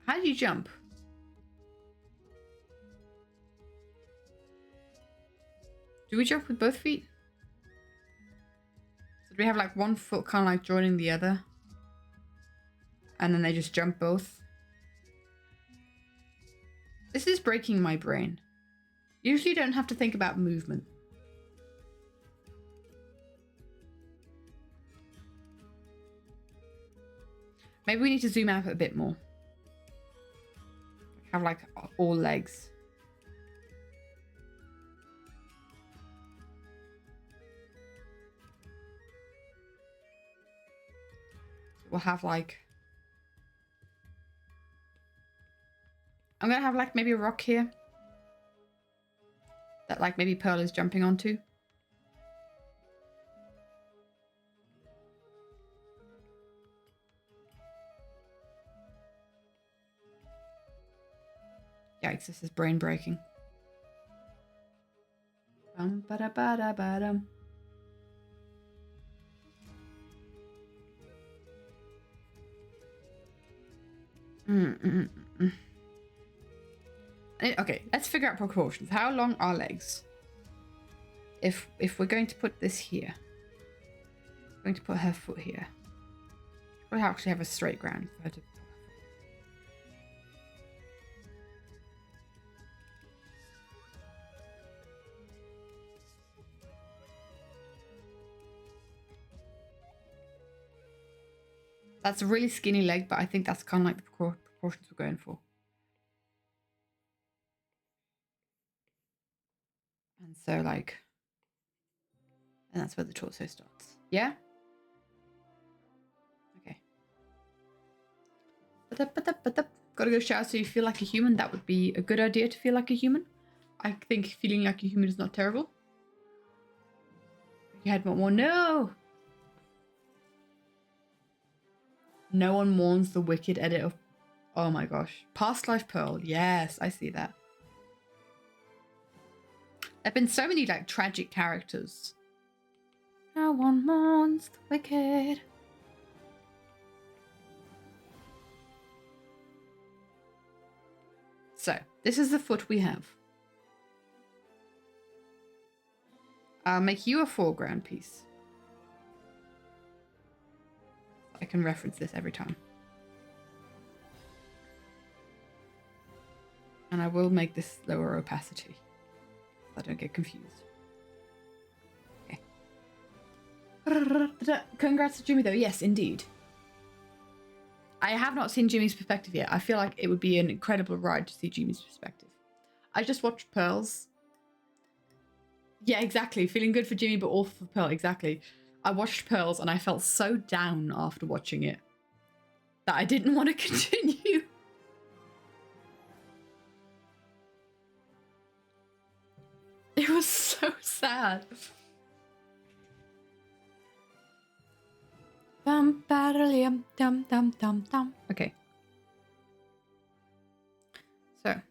Speaker 1: How do you jump? Do we jump with both feet? So do we have like one foot kind of like joining the other? And then they just jump both? This is breaking my brain. Usually you don't have to think about movement. Maybe we need to zoom out a bit more. Have like all legs. We'll have like... I'm gonna have like maybe a rock here. That like maybe Pearl is jumping onto. Yikes, this is brain breaking. Bum ba da ba da ba dum. Okay, let's figure out proportions. How long are legs? If we're going to put this here, we're going to put her foot here. We'll actually have a straight ground for her to. That's a really skinny leg, but I think that's kind of like the proportions we're going for. And so like, and that's where the torso starts. Yeah? Okay. Gotta go shower so you feel like a human. That would be a good idea to feel like a human. I think feeling like a human is not terrible. You had more. No! No one mourns the wicked edit of... Oh my gosh. Past Life Pearl. Yes, I see that. There have been so many like tragic characters. No one mourns the wicked. So, this is the foot we have. I'll make you a foreground piece. I can reference this every time. And I will make this lower opacity. So I don't get confused. Okay. Congrats to Jimmy though. Yes, indeed. I have not seen Jimmy's perspective yet. I feel like it would be an incredible ride to see Jimmy's perspective. I just watched Pearl's. Yeah, exactly. Feeling good for Jimmy, but awful for Pearl. Exactly. I watched Pearl's and I felt so down after watching it that I didn't want to continue. It was so sad. Okay. So.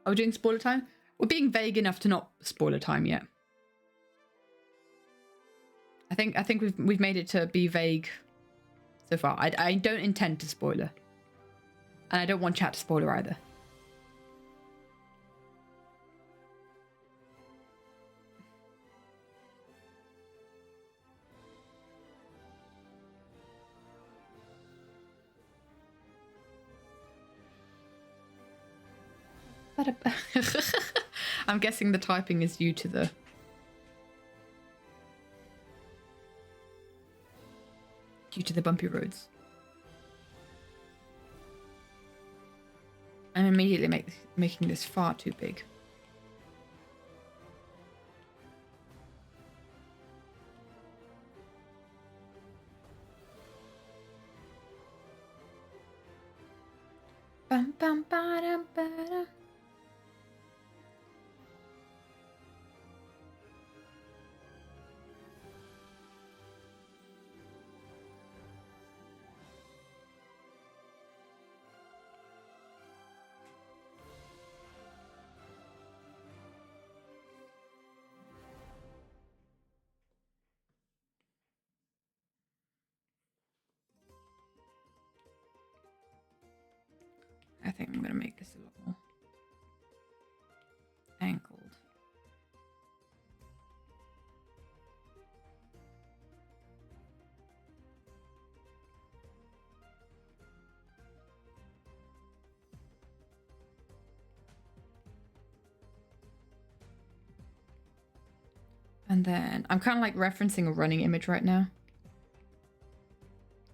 Speaker 1: Are we doing spoiler time? We're being vague enough to not spoiler time yet. I think we've made it to be vague so far. I don't intend to spoiler. And I don't want chat to spoiler either. I'm guessing the typing is due to the due to the bumpy roads. I'm immediately making this far too big. Bum, bum, ba-dum, ba-dum. I think I'm going to make this a lot more angled. And then I'm kind of like referencing a running image right now.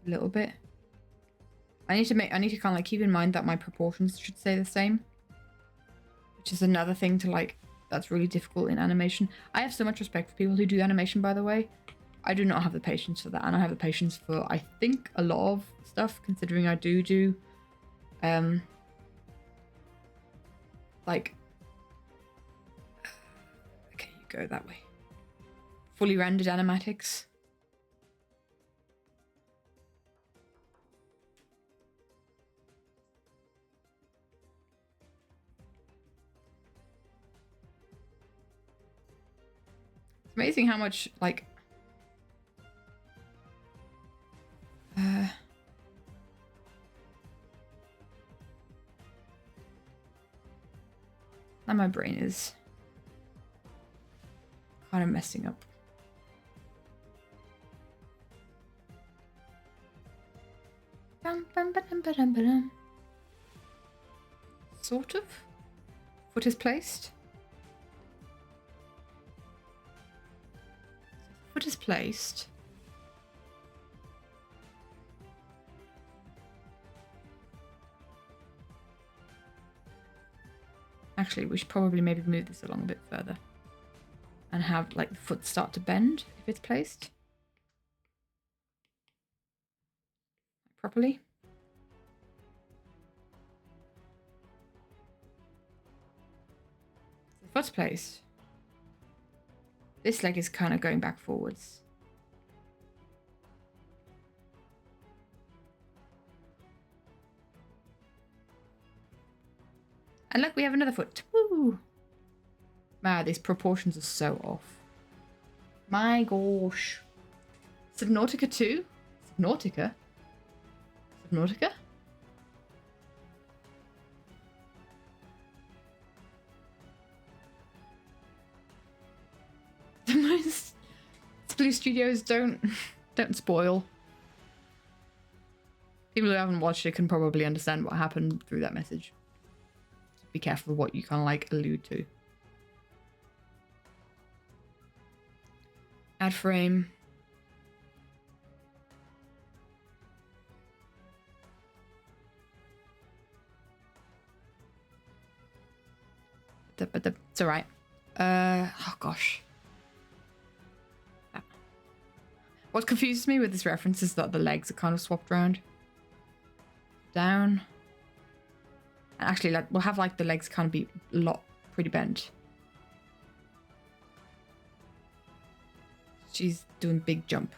Speaker 1: A little bit. I need to kind of like keep in mind that my proportions should stay the same. Which is another thing to like, that's really difficult in animation. I have so much respect for people who do animation, by the way. I do not have the patience for that. And I have the patience for, I think, a lot of stuff, considering I do like, okay, you go that way. Fully rendered animatics. It's amazing how much, like, now my brain is kind of messing up. Sort of. Foot is placed. Foot is placed. Actually, we should probably maybe move this along a bit further. And have like the foot start to bend if it's placed properly. The foot's placed. This leg is kind of going back forwards. And look, we have another foot. Woo! Wow, these proportions are so off. My gosh. Subnautica 2? Subnautica? Subnautica? Blue Studios don't spoil. People who haven't watched it can probably understand what happened through that message. Just be careful of what you kind of like allude to. Add frame. It's alright. Oh gosh. What confuses me with this reference is that the legs are kind of swapped around. Down. And actually, like, we'll have like the legs kind of be pretty bent. She's doing big jump.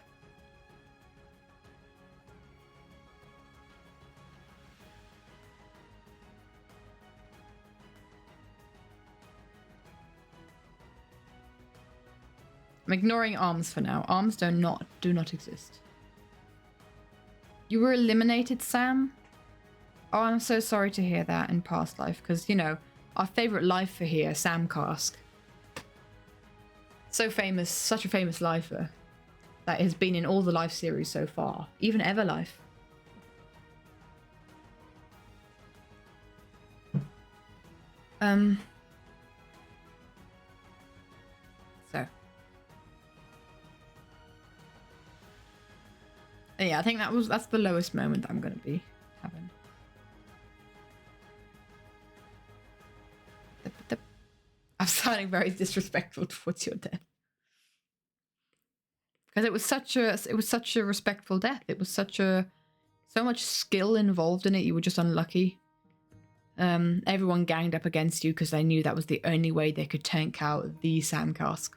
Speaker 1: I'm ignoring arms for now. Arms do not exist. You were eliminated, Sam? Oh, I'm so sorry to hear that in past life, because, you know, our favourite lifer here, Sam Cask. So famous, such a famous lifer that has been in all the life series so far, even Everlife. So. Yeah, I think that's the lowest moment that I'm going to be having. I'm sounding very disrespectful towards your death. Because it was such a respectful death. It was so much skill involved in it. You were just unlucky. Everyone ganged up against you because they knew that was the only way they could tank out the Sam cask.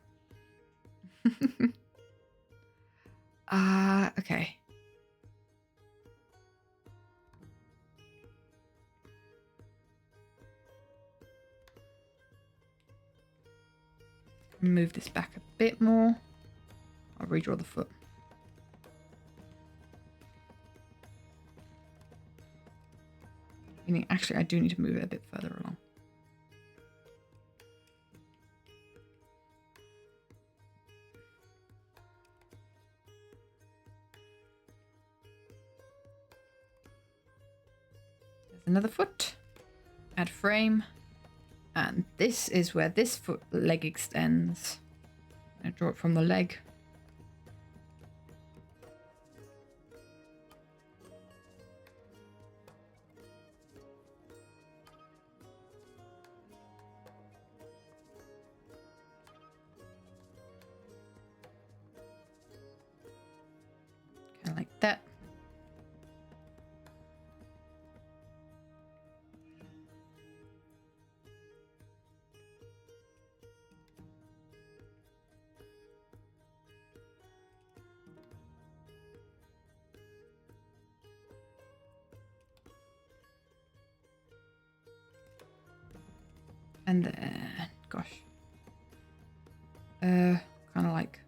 Speaker 1: Okay. Move this back a bit more. I'll redraw the foot. Meaning, actually, I do need to move it a bit further along. There's another foot. Add frame. And this is where this foot leg extends. I draw it from the leg. Kind of like that. And then, gosh. Kind of like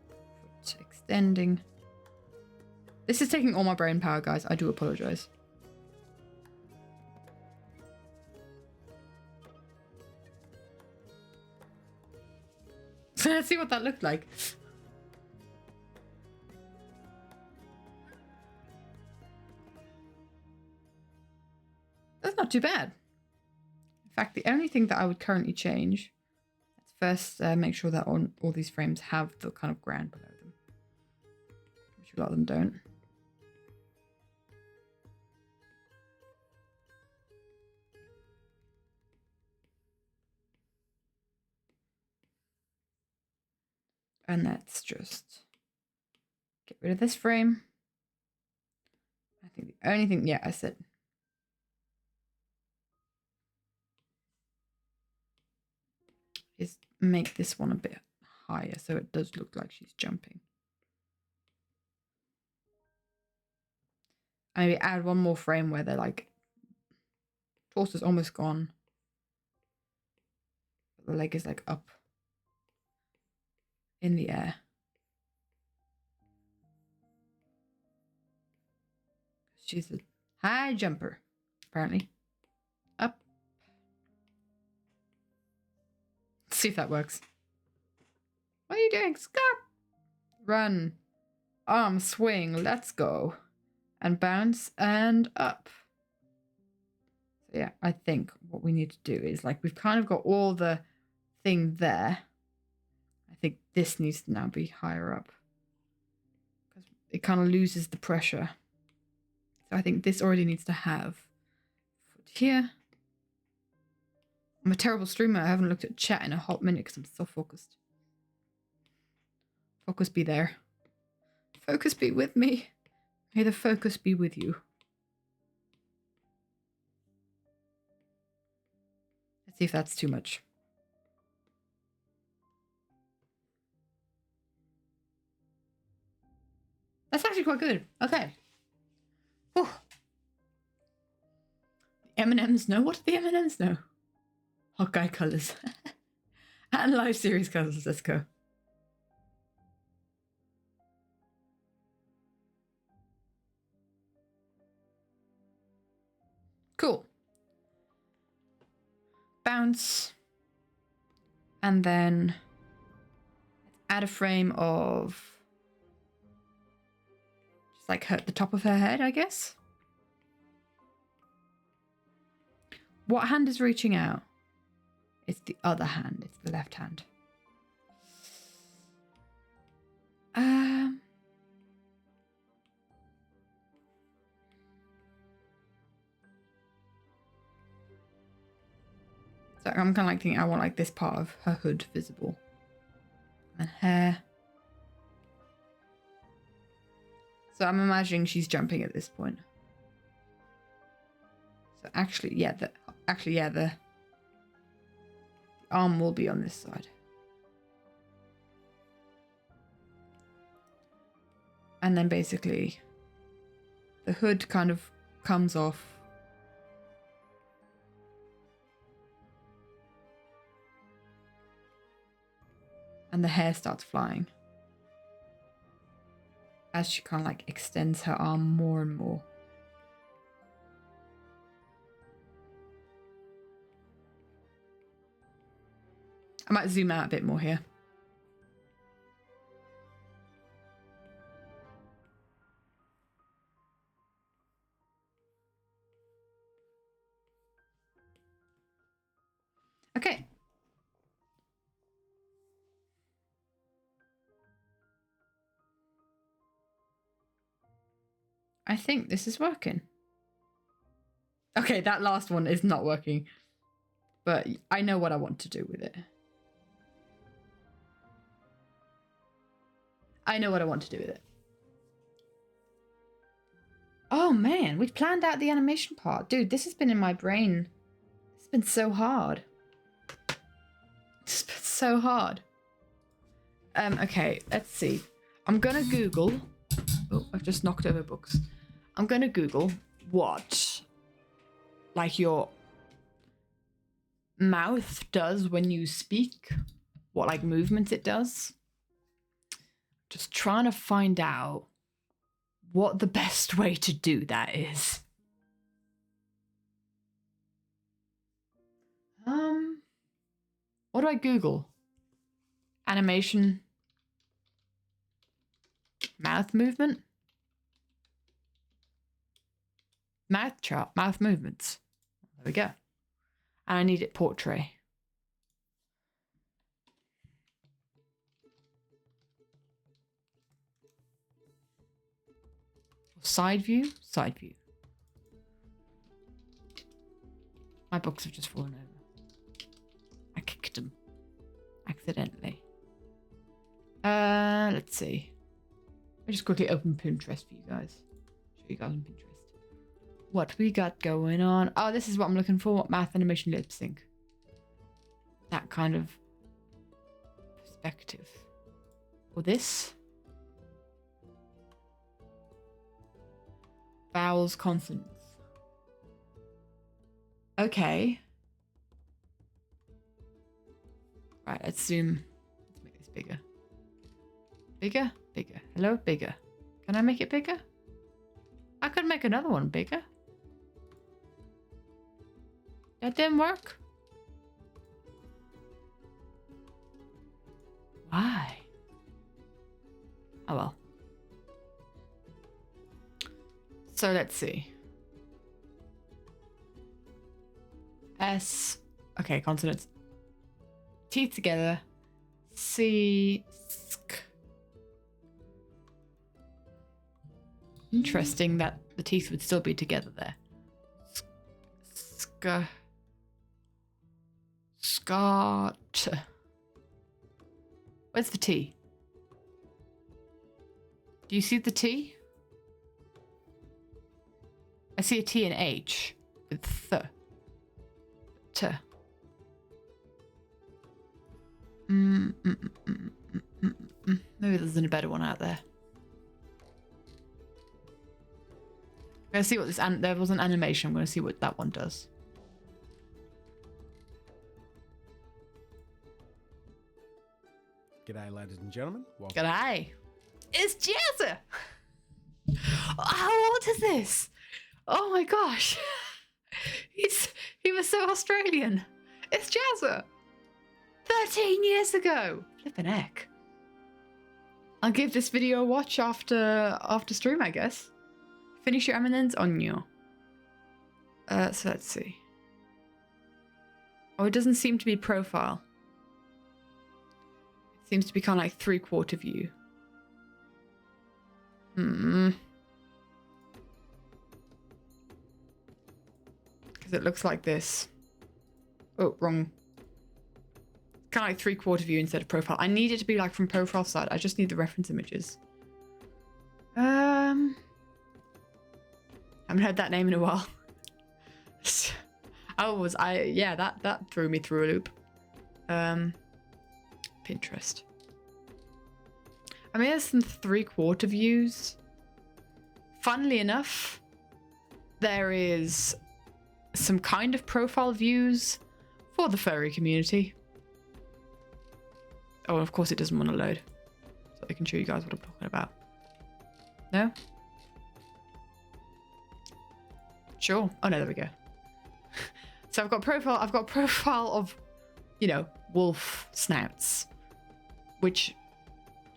Speaker 1: foot extending. This is taking all my brain power, guys. I do apologize. So let's see what that looked like. That's not too bad. In fact, the only thing that I would currently change, let's first make sure that all these frames have the kind of ground below them, which a lot of them don't. And let's just get rid of this frame. I think the only thing, yeah, I said. Is make this one a bit higher so it does look like she's jumping. And maybe add one more frame where they're like, torso's almost gone. But the leg is like up in the air. She's a high jumper, apparently. Up. Let's see if that works. What are you doing? Stop! Run. Arm swing. Let's go. And bounce and up. So yeah, I think what we need to do is like we've kind of got all the thing there. I think this needs to now be higher up. Because it kind of loses the pressure. So I think this already needs to have foot here. I'm a terrible streamer. I haven't looked at chat in a hot minute because I'm so focused. Focus be there. Focus be with me. May the focus be with you. Let's see if that's too much. That's actually quite good. Okay. Whew. The M&Ms know? What do the M&Ms know? Hot guy colours. And live series colours. Let's go. Cool. Bounce. And then add a frame of just like the top of her head, I guess. What hand is reaching out? It's the other hand. It's the left hand. So I'm kind of like thinking I want like this part of her hood visible. And hair. So I'm imagining she's jumping at this point. So actually, yeah, the arm will be on this side. And then basically the hood kind of comes off. And the hair starts flying. As she kind of like extends her arm more and more. I might zoom out a bit more here. Okay. I think this is working. Okay, that last one is not working. But I know what I want to do with it. I know what I want to do with it. Oh man, we planned out the animation part. Dude, this has been in my brain. It's been so hard. It's been so hard. Okay, let's see. I'm gonna Google. Oh, I've just knocked over books. I'm gonna Google what, like, your mouth does when you speak. What, like, movements it does. Just trying to find out what the best way to do that is. What do I Google? Animation. Mouth movement? Mouth chart. Mouth movements. There we go. And I need it portrait. Side view? Side view. My books have just fallen over. I kicked them. Accidentally. Let's see. I'll just quickly open Pinterest for you guys. Show you guys on Pinterest. What we got going on. Oh, this is what I'm looking for. Math animation lip sync. That kind of perspective. Or this. Vowels, consonants. Okay. Right, let's zoom. Let's make this bigger. Bigger? Bigger. Hello? Bigger. Can I make it bigger? I could make another one bigger. That didn't work? Why? Oh well. So let's see. S. Okay, consonants. Teeth together. C. Sk. Interesting that the teeth would still be together there. Sk. Scott. Where's the T? Do you see the T? I see a T and H with th. T. Maybe there's a better one out there. I'm gonna see what this there was an animation. I'm gonna see what that one does.
Speaker 5: G'day, ladies and gentlemen. Welcome.
Speaker 1: G'day. It's Jazza. How old is this? Oh my gosh. He was so Australian. It's Jazza. 13 years ago. Flippin' heck. I'll give this video a watch after stream, I guess. Finish your eminence on you. So let's see. Oh, it doesn't seem to be profile. It seems to be kind of like 3/4 view. Because it looks like this. Oh, wrong. Kind of like 3/4 view instead of profile. I need it to be like from profile side. I just need the reference images. Haven't heard that name in a while. Yeah, that threw me through a loop. Pinterest. I mean, there's some 3/4 views. Funnily enough, there is some kind of profile views for the furry community. Oh, and of course it doesn't want to load. So I can show you guys what I'm talking about. No? Sure. Oh no, there we go. So I've got profile of, you know, wolf snouts. Which,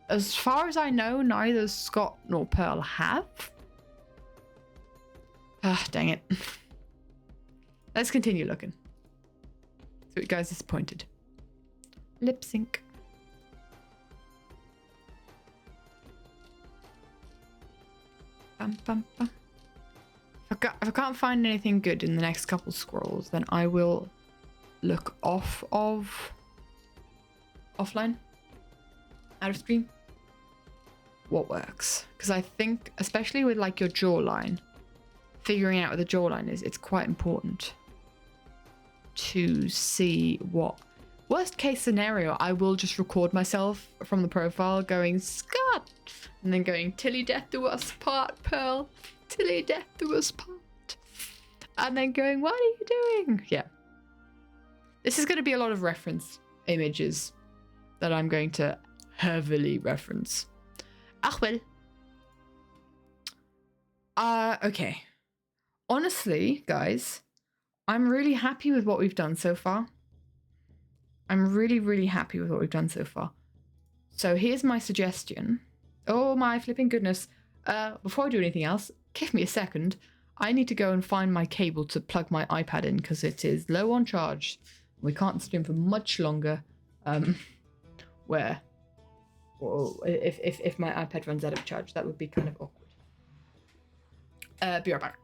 Speaker 1: as far as I know, neither Scott nor Pearl have. Ah, dang it. Let's continue looking. So you guys disappointed. Lip sync. Bum, bum, bum. If I can't find anything good in the next couple scrolls, then I will look offline, out of stream, what works. Because I think, especially with like your jawline, figuring out what the jawline is, it's quite important to see what. Worst case scenario, I will just record myself from the profile going, Scott, and then going, Tilly death do us part, Pearl. Tilly death do us part. And then going, what are you doing? Yeah. This is going to be a lot of reference images that I'm going to heavily reference. Ah, well. Okay. Honestly, guys, I'm really happy with what we've done so far. I'm really, really happy with what we've done so far. So here's my suggestion. Oh my flipping goodness. Before I do anything else, give me a second. I need to go and find my cable to plug my iPad in because it is low on charge. We can't stream for much longer. Where? Whoa, if my iPad runs out of charge, that would be kind of awkward. Be right back.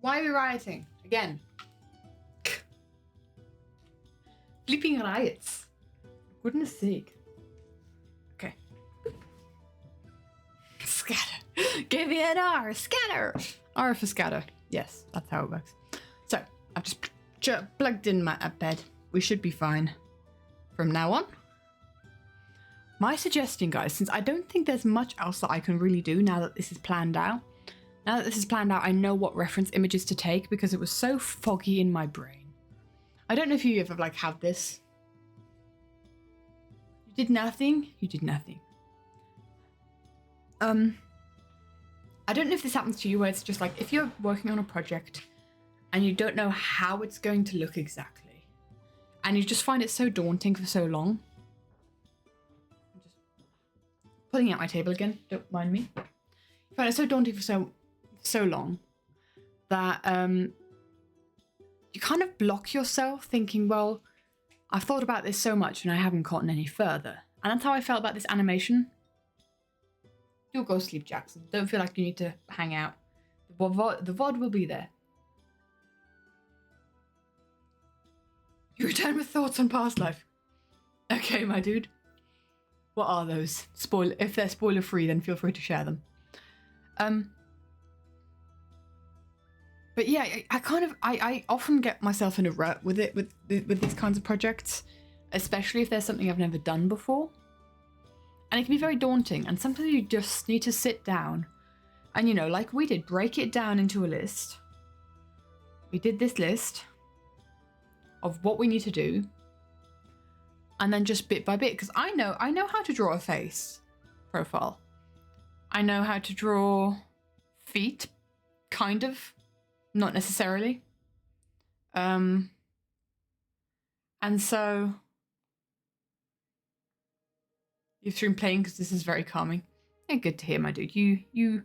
Speaker 1: Why are we rioting? Again. Flipping riots. For goodness sake. Okay. Scatter. Give me an R, scatter. R for scatter. Yes, that's how it works. So I've just plugged in my bed. We should be fine from now on. My suggestion, guys, since I don't think there's much else that I can really do now that this is planned out. Now that this is planned out, I know what reference images to take because it was so foggy in my brain. I don't know if you ever like had this. You did nothing. You did nothing. I don't know if this happens to you where it's just like if you're working on a project and you don't know how it's going to look exactly and you just find it so daunting for so long. I'm just pulling out my table again, don't mind me. You find it so daunting for so long that you kind of block yourself thinking, well, I've thought about this so much and I haven't gotten any further. And that's how I felt about this animation. Do go sleep, Jackson. Don't feel like you need to hang out. The VOD will be there. You return with thoughts on past life. Okay, my dude. What are those? If they're spoiler free, then feel free to share them. But yeah, I often get myself in a rut with it with these kinds of projects, especially if there's something I've never done before. And it can be very daunting, and sometimes you just need to sit down and, you know, like we did, break it down into a list. We did this list of what we need to do, and then just bit by bit, because I know how to draw a face profile. I know how to draw feet, kind of, not necessarily. And so you've been playing because this is very calming. Yeah, good to hear, my dude. You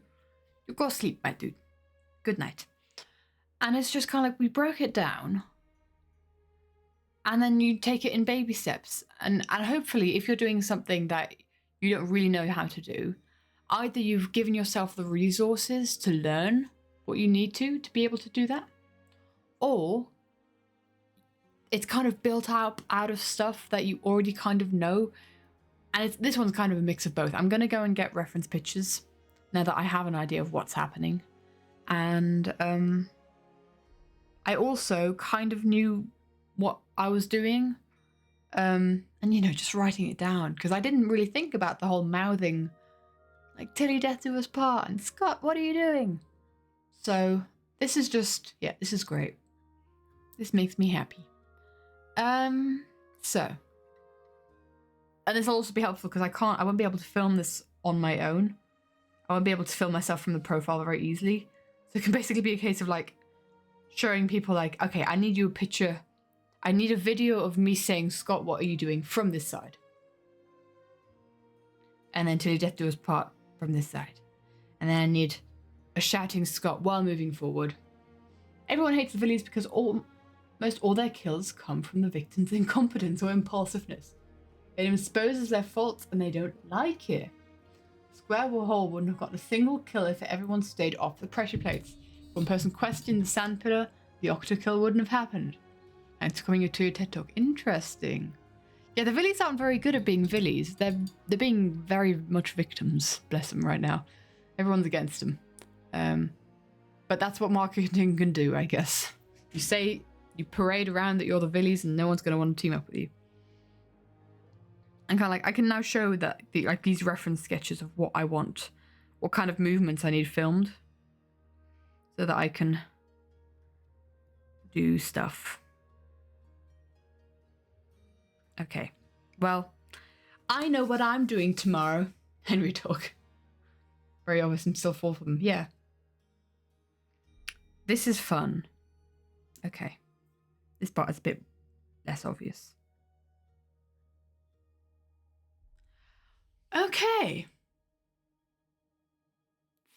Speaker 1: go sleep, my dude. Good night. And it's just kind of like we broke it down, and then you take it in baby steps. And hopefully, if you're doing something that you don't really know how to do, either you've given yourself the resources to learn what you need to be able to do that, or it's kind of built out of stuff that you already kind of know. And this one's kind of a mix of both. I'm going to go and get reference pictures now that I have an idea of what's happening. And I also kind of knew what I was doing. And, you know, just writing it down. Because I didn't really think about the whole mouthing. Like, Tilly, death do us part. And Scott, what are you doing? So this is just, yeah, this is great. This makes me happy. So. And this will also be helpful because I won't be able to film this on my own. I won't be able to film myself from the profile very easily. So it can basically be a case of like showing people like, okay, I need you a picture. I need a video of me saying, Scott, what are you doing from this side? And then Till Your Death Do Us Part from this side. And then I need a shouting Scott while moving forward. Everyone hates the villains because almost all their kills come from the victim's incompetence or impulsiveness. It exposes their faults and they don't like it. Square Hole wouldn't have gotten a single kill if everyone stayed off the pressure plates. If one person questioned the sand pillar, the octo kill wouldn't have happened. And it's coming to your TED Talk. Interesting. Yeah, the villies aren't very good at being villies. They're being very much victims. Bless them right now. Everyone's against them. But that's what marketing can do, I guess. You parade around that you're the villies and no one's going to want to team up with you. And kind of like, I can now show that these reference sketches of what I want, what kind of movements I need filmed, so that I can do stuff. Okay, well, I know what I'm doing tomorrow. Henry talk. Very obvious, I'm still full for them. Yeah. This is fun. Okay. This part is a bit less obvious. Okay.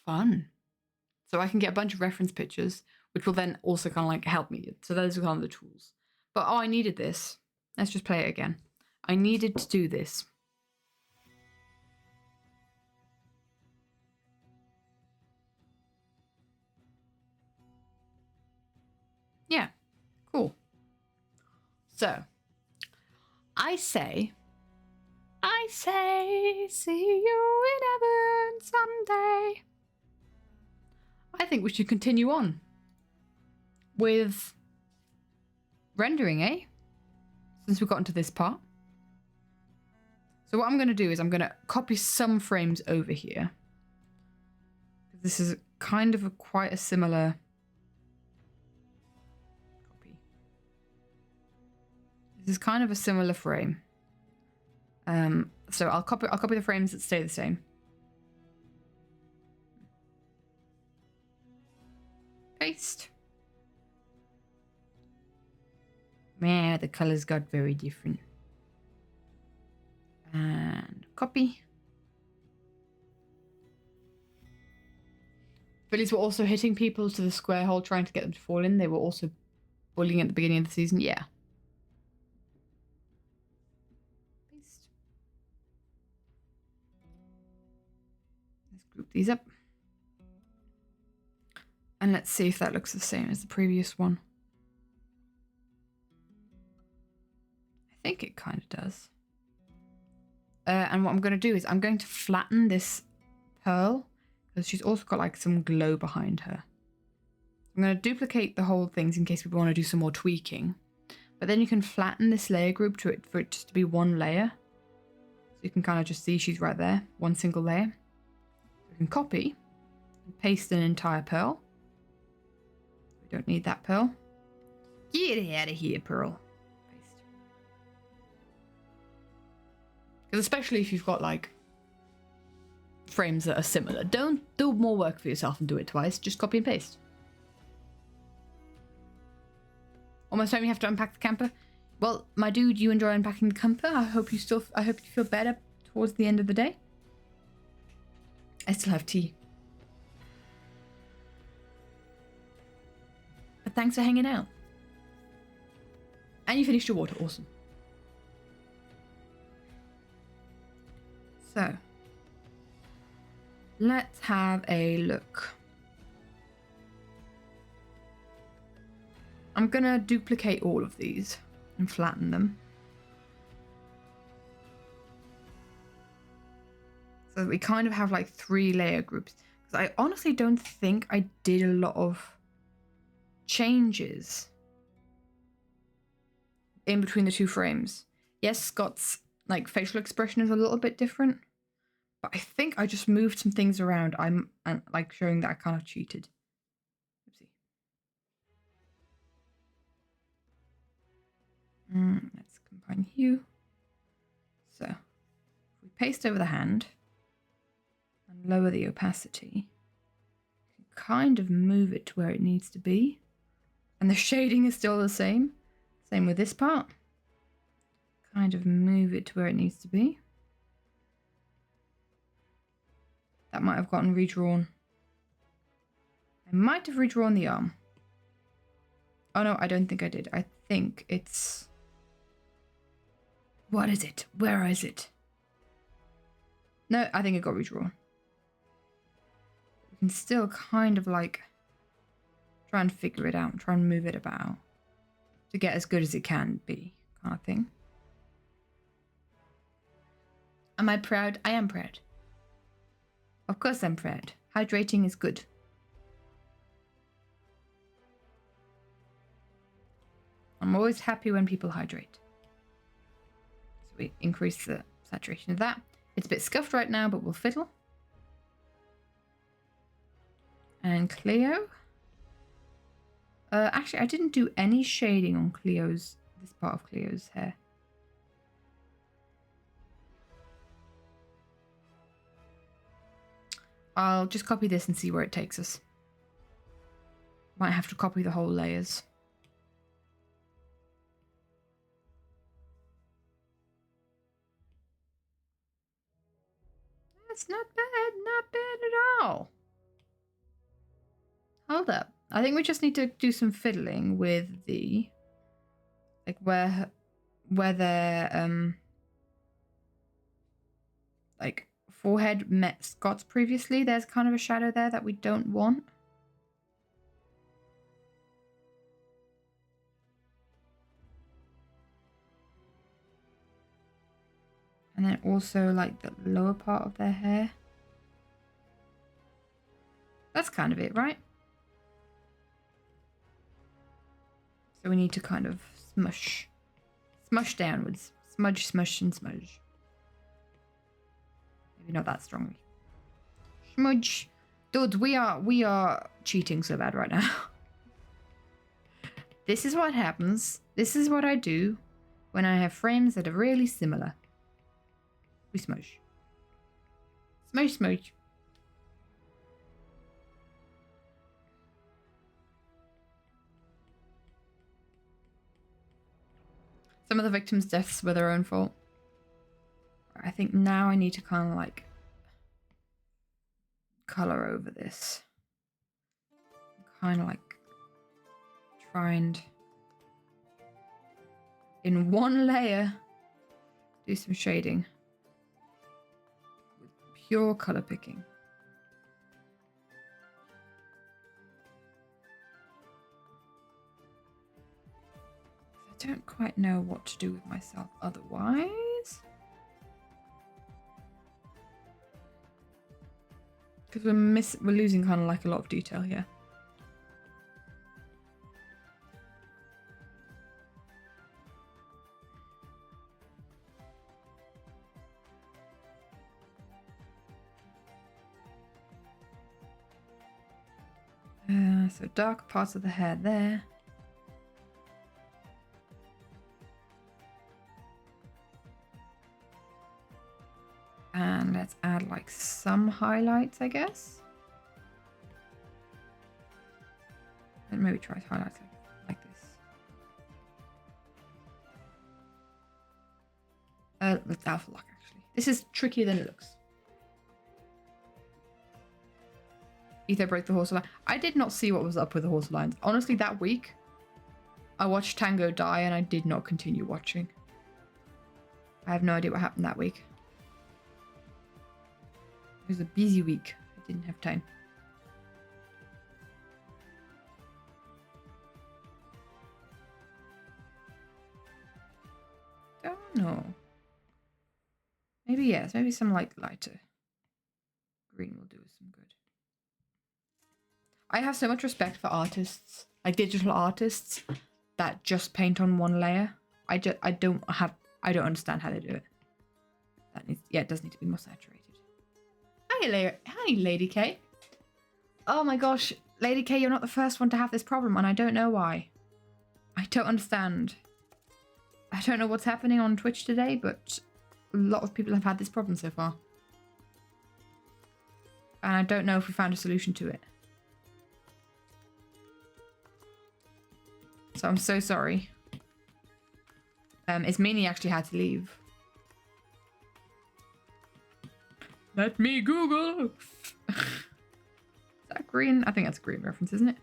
Speaker 1: Fun. So I can get a bunch of reference pictures, which will then also kind of like help me. So those are kind of the tools. But I needed this. Let's just play it again. I needed to do this. Yeah. Cool. So I say, see you in heaven someday. think we should continue on with rendering, eh? Since we've gotten to this part. So what I'm going to do is I'm going to copy some frames over here. This is kind of quite a similar copy. This is kind of a similar frame. So I'll copy the frames that stay the same. Paste. Man, the colors got very different. And copy. Billies were also hitting people to the square hole, trying to get them to fall in. They were also bullying at the beginning of the season. Yeah. Paste. Let's group these up. And let's see if that looks the same as the previous one. I think it kind of does. And what I'm going to do is I'm going to flatten this pearl because she's also got like some glow behind her. I'm going to duplicate the whole things in case we want to do some more tweaking. But then you can flatten this layer group for it just to be one layer. So you can kind of just see she's right there, one single layer. You can copy and paste an entire pearl. We don't need that pearl. Get out of here, pearl. Because especially if you've got like frames that are similar, don't do more work for yourself and do it twice. Just copy and paste. Almost time you have to unpack the camper. Well, my dude, you enjoy unpacking the camper. I hope you feel better towards the end of the day. I still have tea. But thanks for hanging out. And you finished your water. Awesome. So, let's have a look. I'm gonna duplicate all of these and flatten them. So that we kind of have like 3 layer groups. Because I honestly don't think I did a lot of changes in between the 2 frames. Yes, Scott's like facial expression is a little bit different, but I think I just moved some things around. I'm like showing that I kind of cheated. Oopsie. Let's combine hue. So if we paste over the hand and lower the opacity, you can kind of move it to where it needs to be, and the shading is still the same. Same with this part. Kind of move it to where it needs to be. That might have gotten redrawn. I might have redrawn the arm. Oh no, I don't think I did. I think it's... What is it? Where is it? No, I think it got redrawn. We can still kind of like try and figure it out, try and move it about to get as good as it can be, kind of thing. Am I proud? I am proud. Of course I'm proud. Hydrating is good. I'm always happy when people hydrate. So we increase the saturation of that. It's a bit scuffed right now, but we'll fiddle. And Cleo. Actually, I didn't do any shading on Cleo's, this part of Cleo's hair. I'll just copy this and see where it takes us. Might have to copy the whole layers. That's not bad at all. Hold up. I think we just need to do some fiddling with the, like where their like forehead met Scott's previously. There's kind of a shadow there that we don't want. And then also like the lower part of their hair. That's kind of it, right? So we need to kind of smush. Smush downwards. Smudge, smush, and smudge. Maybe not that strongly. Smudge. Dude, we are cheating so bad right now. This is what happens. This is what I do when I have frames that are really similar. We smudge. Smudge, smudge. Some of the victims' deaths were their own fault. I think now I need to kind of like color over this. Kind of like try and in one layer do some shading with pure color picking. I don't quite know what to do with myself otherwise. Because we're losing kind of like a lot of detail here. So dark parts of the hair there. And let's add like some highlights, I guess. And maybe try highlights like this. Let's alpha lock actually. This is trickier than it looks. Either break the horse line. I did not see what was up with the horse lines. Honestly, that week, I watched Tango die and I did not continue watching. I have no idea what happened that week. It was a busy week. I didn't have time. Don't know. Maybe yes. Maybe some like lighter green will do us some good. I have so much respect for artists, like digital artists, that just paint on one layer. I don't understand how they do it. That needs, yeah, it does need to be more saturated. Hi, Lady K. Oh my gosh, Lady K, you're not the first one to have this problem, and I don't know why. I don't understand. I don't know what's happening on Twitch today, but a lot of people have had this problem so far. And I don't know if we found a solution to it. So I'm so sorry. Ismini actually had to leave. Let me Google. Is that green? I think that's a green reference, isn't it?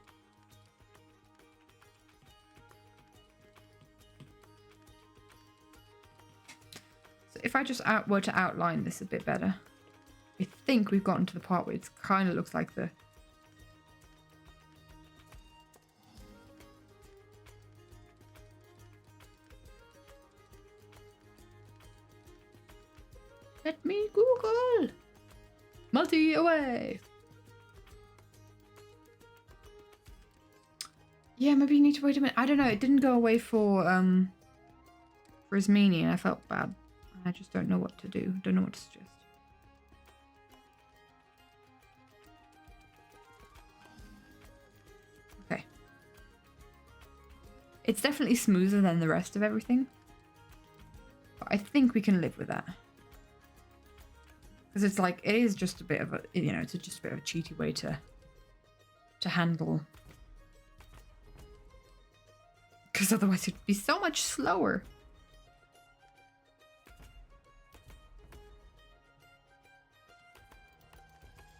Speaker 1: So if I just were to outline this a bit better, I think we've gotten to the part where it kind of looks like the... Let me Google. Multi away. Yeah, maybe you need to wait a minute. I don't know. It didn't go away for Ismini, and I felt bad. I just don't know what to do. Don't know what to suggest. Okay. It's definitely smoother than the rest of everything. But I think we can live with that. Because it's like, it is just a bit of a, you know, it's just a bit of a cheaty way to handle. Because otherwise it'd be so much slower.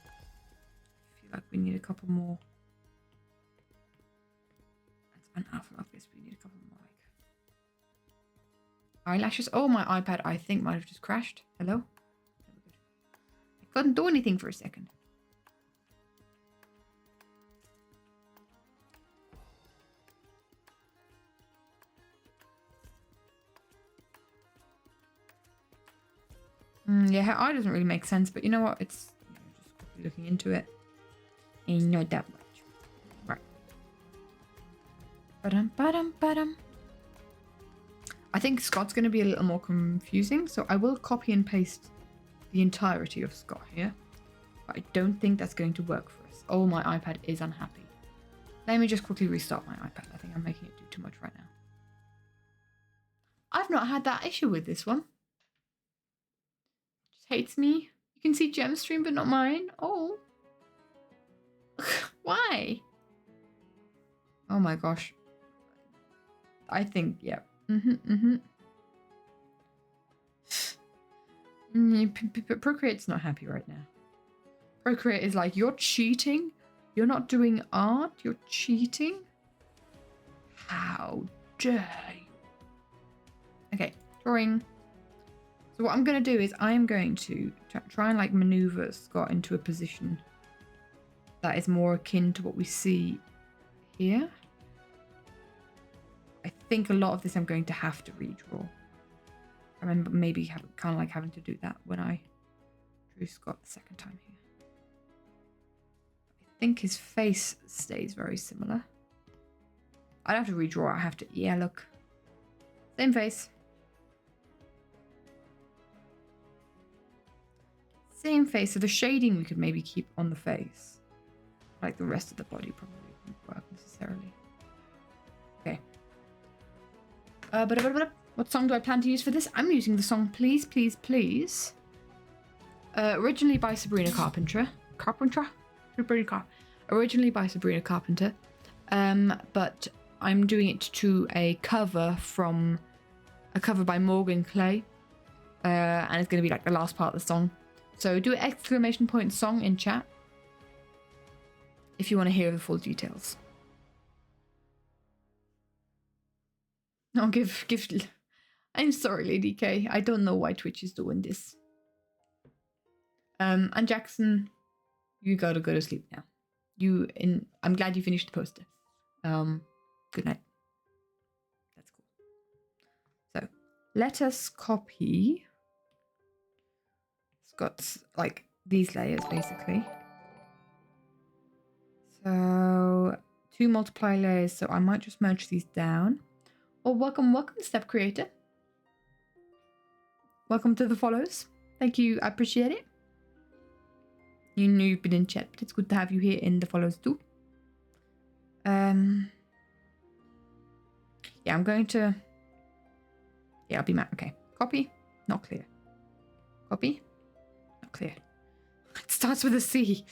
Speaker 1: I feel like we need a couple more. That's an alpha like this. We need a couple more like eyelashes. Oh, my iPad I think might have just crashed. Hello? Couldn't do anything for a second. Yeah, her eye doesn't really make sense, but you know what? It's, you know, just quickly looking into it. Ain't not that much. Right. Ba-dum, ba-dum, ba-dum. I think Scott's going to be a little more confusing, so I will copy and paste the entirety of Scott here. But I don't think that's going to work for us. Oh, my iPad is unhappy. Let me just quickly restart my iPad. I think I'm making it do too much right now. I've not had that issue with this one. It just hates me. You can see Gem's stream, but not mine. Oh. Why? Oh my gosh. I think, yeah. Procreate's not happy right now. Procreate is like, you're cheating? You're not doing art? You're cheating? How dare you? Okay, drawing. So what I'm going to do is I am going to try and like maneuver Scott into a position that is more akin to what we see here. I think a lot of this I'm going to have to redraw. I remember maybe kind of like having to do that when I drew Scott the second time here. I think his face stays very similar. I don't have to redraw, I have to, yeah, look. Same face. Same face, so the shading we could maybe keep on the face. Like the rest of the body probably wouldn't work necessarily. Okay. What song do I plan to use for this? I'm using the song Please, Please, Please. Originally by Sabrina Carpenter. Originally by Sabrina Carpenter. But I'm doing it to a cover by Morgan Clay. And it's going to be like the last part of the song. So do an ! Song in chat if you want to hear the full details. I'll give. I'm sorry, Lady K. I don't know why Twitch is doing this. And Jackson, you gotta go to sleep now. I'm glad you finished the poster. Good night. That's cool. So let us copy Scott's like these layers basically. So 2 multiply layers. So I might just merge these down. Oh, welcome, Step Creator. Welcome to the follows. Thank you, I appreciate it. You knew you've been in chat, but it's good to have you here in the follows too. Yeah, I'm going to... Yeah, I'll be mad. Okay, copy, not clear. Copy, not clear. It starts with a C.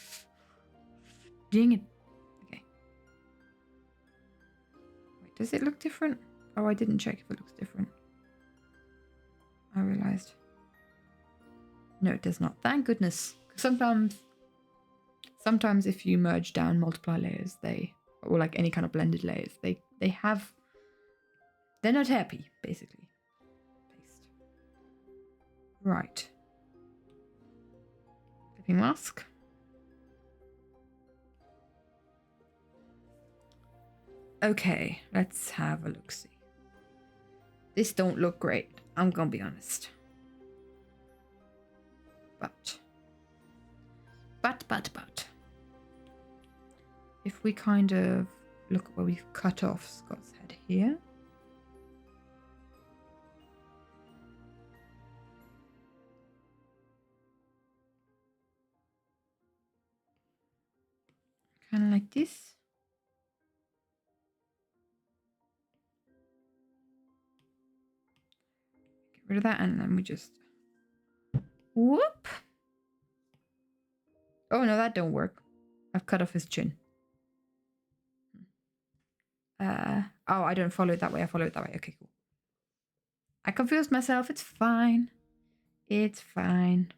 Speaker 1: Dang it. Okay. Wait, does it look different? Oh, I didn't check if it looks different. I realized. No, it does not. Thank goodness. Sometimes if you merge down multiply layers, or like any kind of blended layers, they're not happy, basically. Paste. Right. Clipping mask. Okay, let's have a look-see. This don't look great, I'm gonna be honest. But. If we kind of look at where we've cut off Scott's head here. Kind of like this. Get rid of that and then we just whoop. Oh no, that don't work. I've cut off his chin. Oh, I don't follow it that way. I follow it that way. Okay, cool. I confused myself. It's fine. It's fine.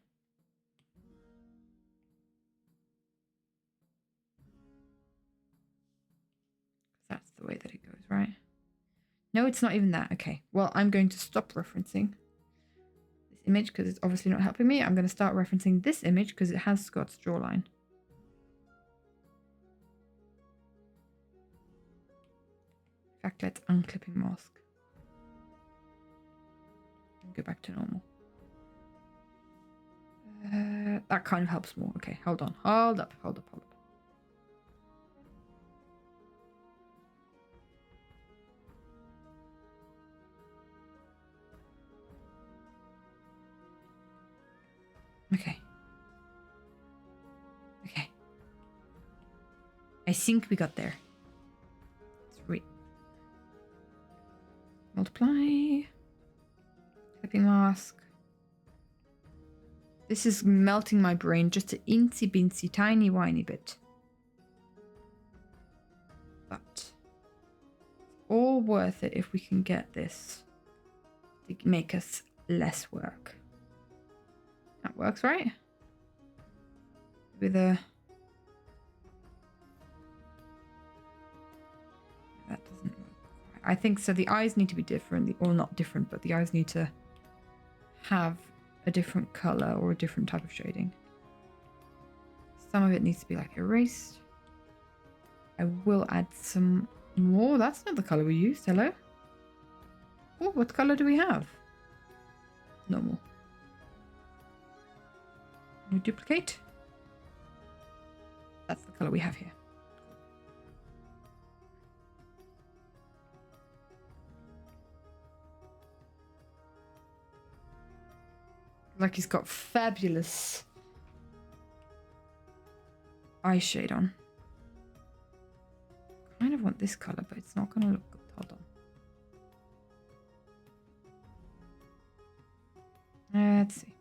Speaker 1: That's the way that it goes, right? No, it's not even that. Okay. Well, I'm going to stop referencing this image because it's obviously not helping me. I'm going to start referencing this image because it has Scott's jawline. In fact, let's unclipping mask. And go back to normal. That kind of helps more. Okay, hold on. Hold up. I think we got there. 3. Multiply. Clipping mask. This is melting my brain just an incy bincy tiny whiny bit. But it's all worth it if we can get this to make us less work. That works, right? With a... That doesn't work. I think so. The eyes need to be different, or not different, but the eyes need to have a different color or a different type of shading. Some of it needs to be like erased. I will add some more. That's not the color we used. Hello? Oh, what color do we have? Normal. We duplicate. That's the color we have here. Like he's got fabulous eye shade on. Kind of want this color, but it's not going to look good. Hold on. Let's see.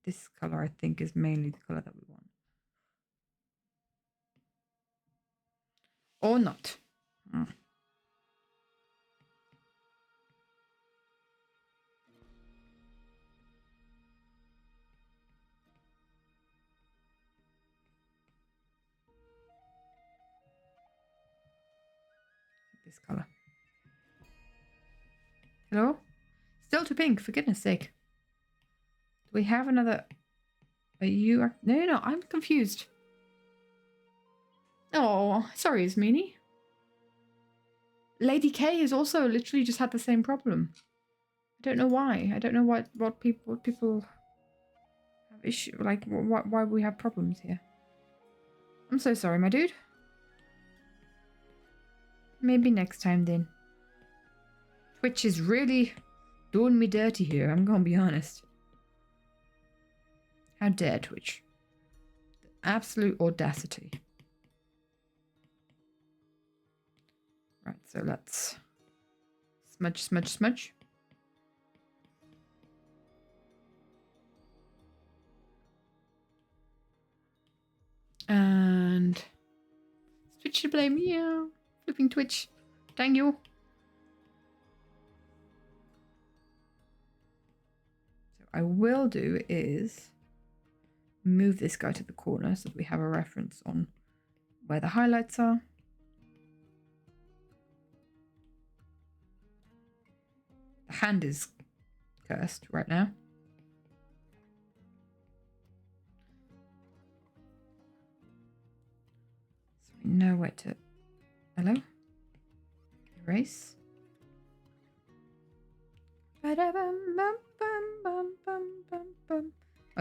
Speaker 1: This color, I think, is mainly the color that we want. Or not. This color. Hello? Still too pink, for goodness sake. Do we have another... Are you... No, I'm confused. Oh, sorry, Ismini. Lady K has also literally just had the same problem. I don't know why. I don't know what people have issue, like why we have problems here. I'm so sorry, my dude. Maybe next time then. Twitch is really doing me dirty here, I'm gonna be honest. How dare Twitch? The absolute audacity. Right, so let's smudge, smudge, smudge. And Twitch to blame, yeah. Flipping Twitch. Dang you. So I will do is move this guy to the corner so that we have a reference on where the highlights are. The hand is cursed right now. So we know where to... Hello? Erase. I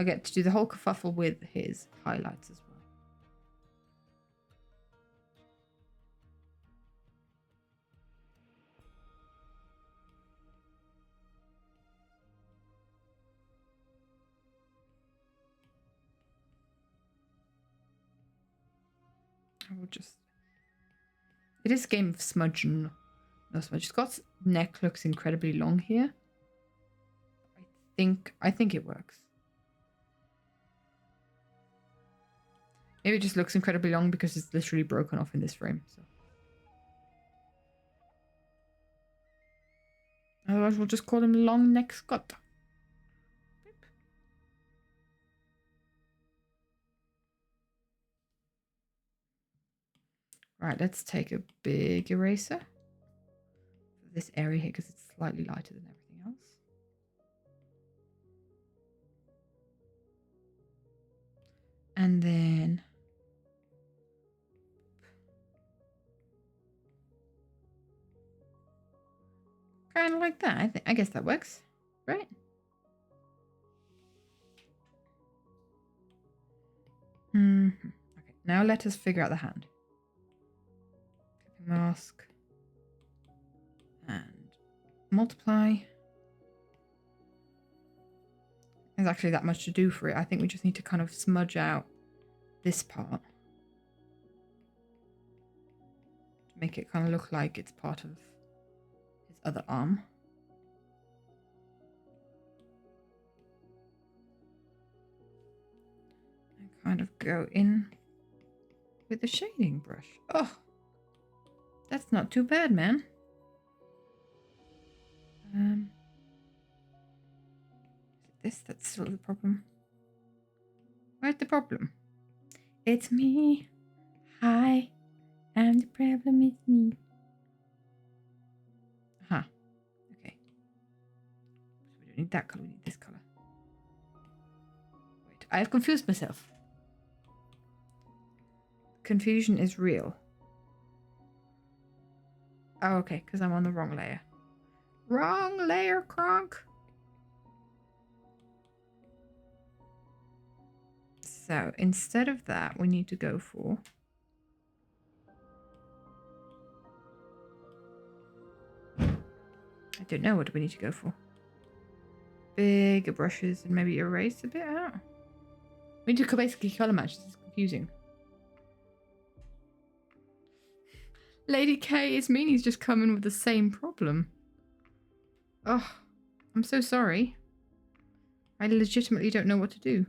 Speaker 1: get to do the whole kerfuffle with his highlights as well. I will just... It is a game of smudge and no smudge. Scott's neck looks incredibly long here. I think it works. Maybe it just looks incredibly long because it's literally broken off in this frame. So. Otherwise, we'll just call him Long Neck Scott. Right, let's take a big eraser for this area here because it's slightly lighter than everything else. And then kind of like that. I guess that works, right? Okay, now let us figure out the hand. Mask and multiply. there's actually that much to do for it. I think we just need to kind of smudge out this part. To make it kind of look like it's part of his other arm. And kind of go in with the shading brush. Oh, that's not too bad, man. Is it that's still the problem? Where's the problem? It's me. Hi. And the problem is me. Aha. Okay. So we don't need that color, we need this color. Wait, I have confused myself. Confusion is real. Oh, okay, because I'm on the wrong layer. Wrong layer, Kronk. So instead of that, we need to go for I don't know, what do we need to go for? Bigger brushes and maybe erase a bit out. We need to basically color match. This is confusing. Lady K is mean he's just coming with the same problem. Oh, I'm so sorry. I legitimately don't know what to do.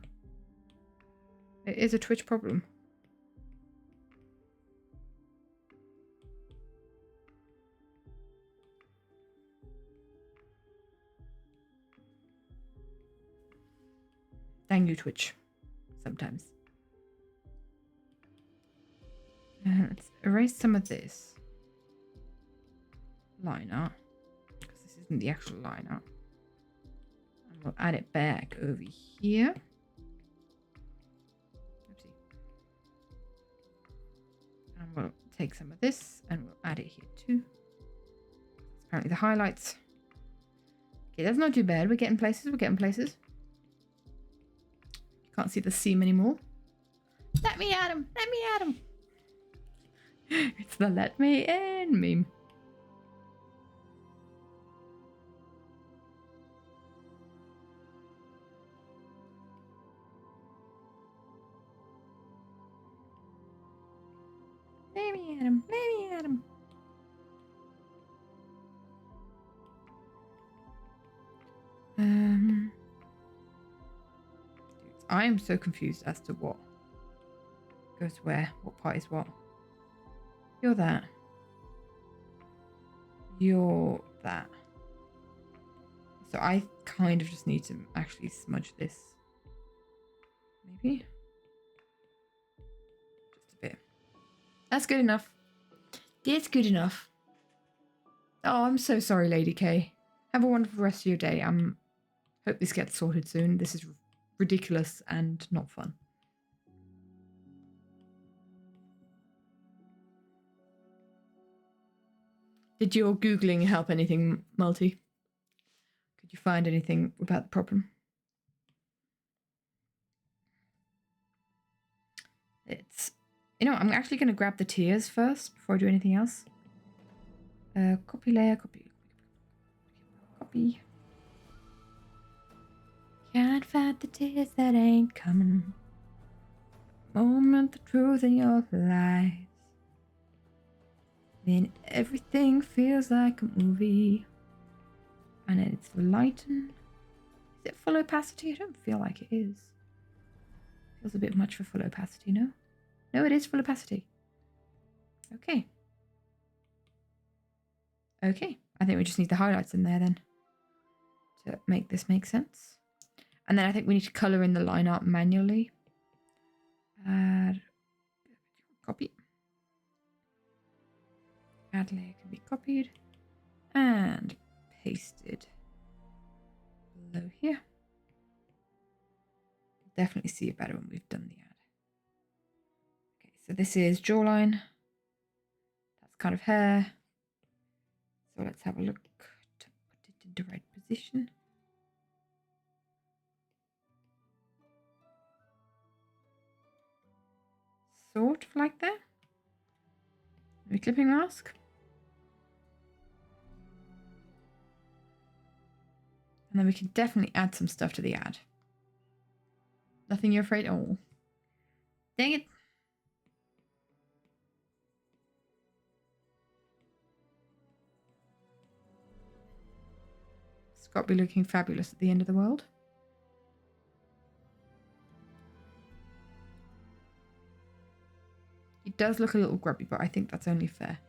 Speaker 1: It is a Twitch problem. Dang you, Twitch. Sometimes. Let's erase some of this line art, because this isn't the actual line art. And we'll add it back over here. Oopsie. And we'll take some of this and we'll add it here too. Apparently the highlights. Okay, that's not too bad. We're getting places. We're getting places. Can't see the seam anymore. Let me at him. Let me at him. It's the let me in meme. Let me at him. Let me at him. I am so confused as to what goes where, what part is what. You're that. You're that. So I kind of just need to actually smudge this. Maybe? Just a bit. That's good enough. It's good enough. Oh, I'm so sorry, Lady K. Have a wonderful rest of your day. Hope this gets sorted soon. This is ridiculous and not fun. Did your Googling help anything, Multi? Could you find anything about the problem? I'm actually going to grab the tears first before I do anything else. Copy layer, copy. Can't fight the tears that ain't coming. The moment the truth in your lies. Then everything feels like a movie. And it's lightened. Is it full opacity? I don't feel like it is. Feels a bit much for full opacity, no? No, it is full opacity. Okay. Okay. I think we just need the highlights in there then. To make this make sense. And then I think we need to colour in the line art manually. Add. Copy. Add layer can be copied. And pasted below here. Definitely see it better when we've done the ad. Okay, so this is jawline. That's kind of hair. So let's have a look to put it in the right position. Sort of like that. Maybe clipping mask. And then we can definitely add some stuff to the ad. Nothing you're afraid? Oh. Dang it. Scott be looking fabulous at the end of the world. He does look a little grubby, but I think that's only fair.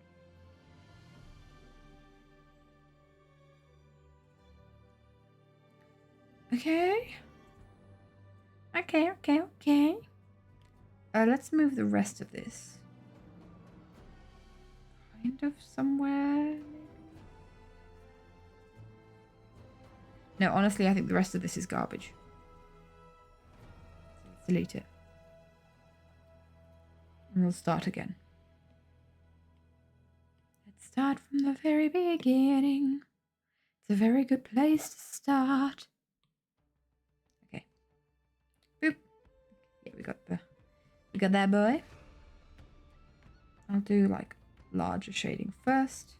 Speaker 1: Okay. Okay. Let's move the rest of this. Kind of somewhere, maybe? No, honestly, I think the rest of this is garbage. So let's delete it. And we'll start again. Let's start from the very beginning. It's a very good place to start. Okay. Boop. Yeah, we got that boy. I'll do like larger shading first.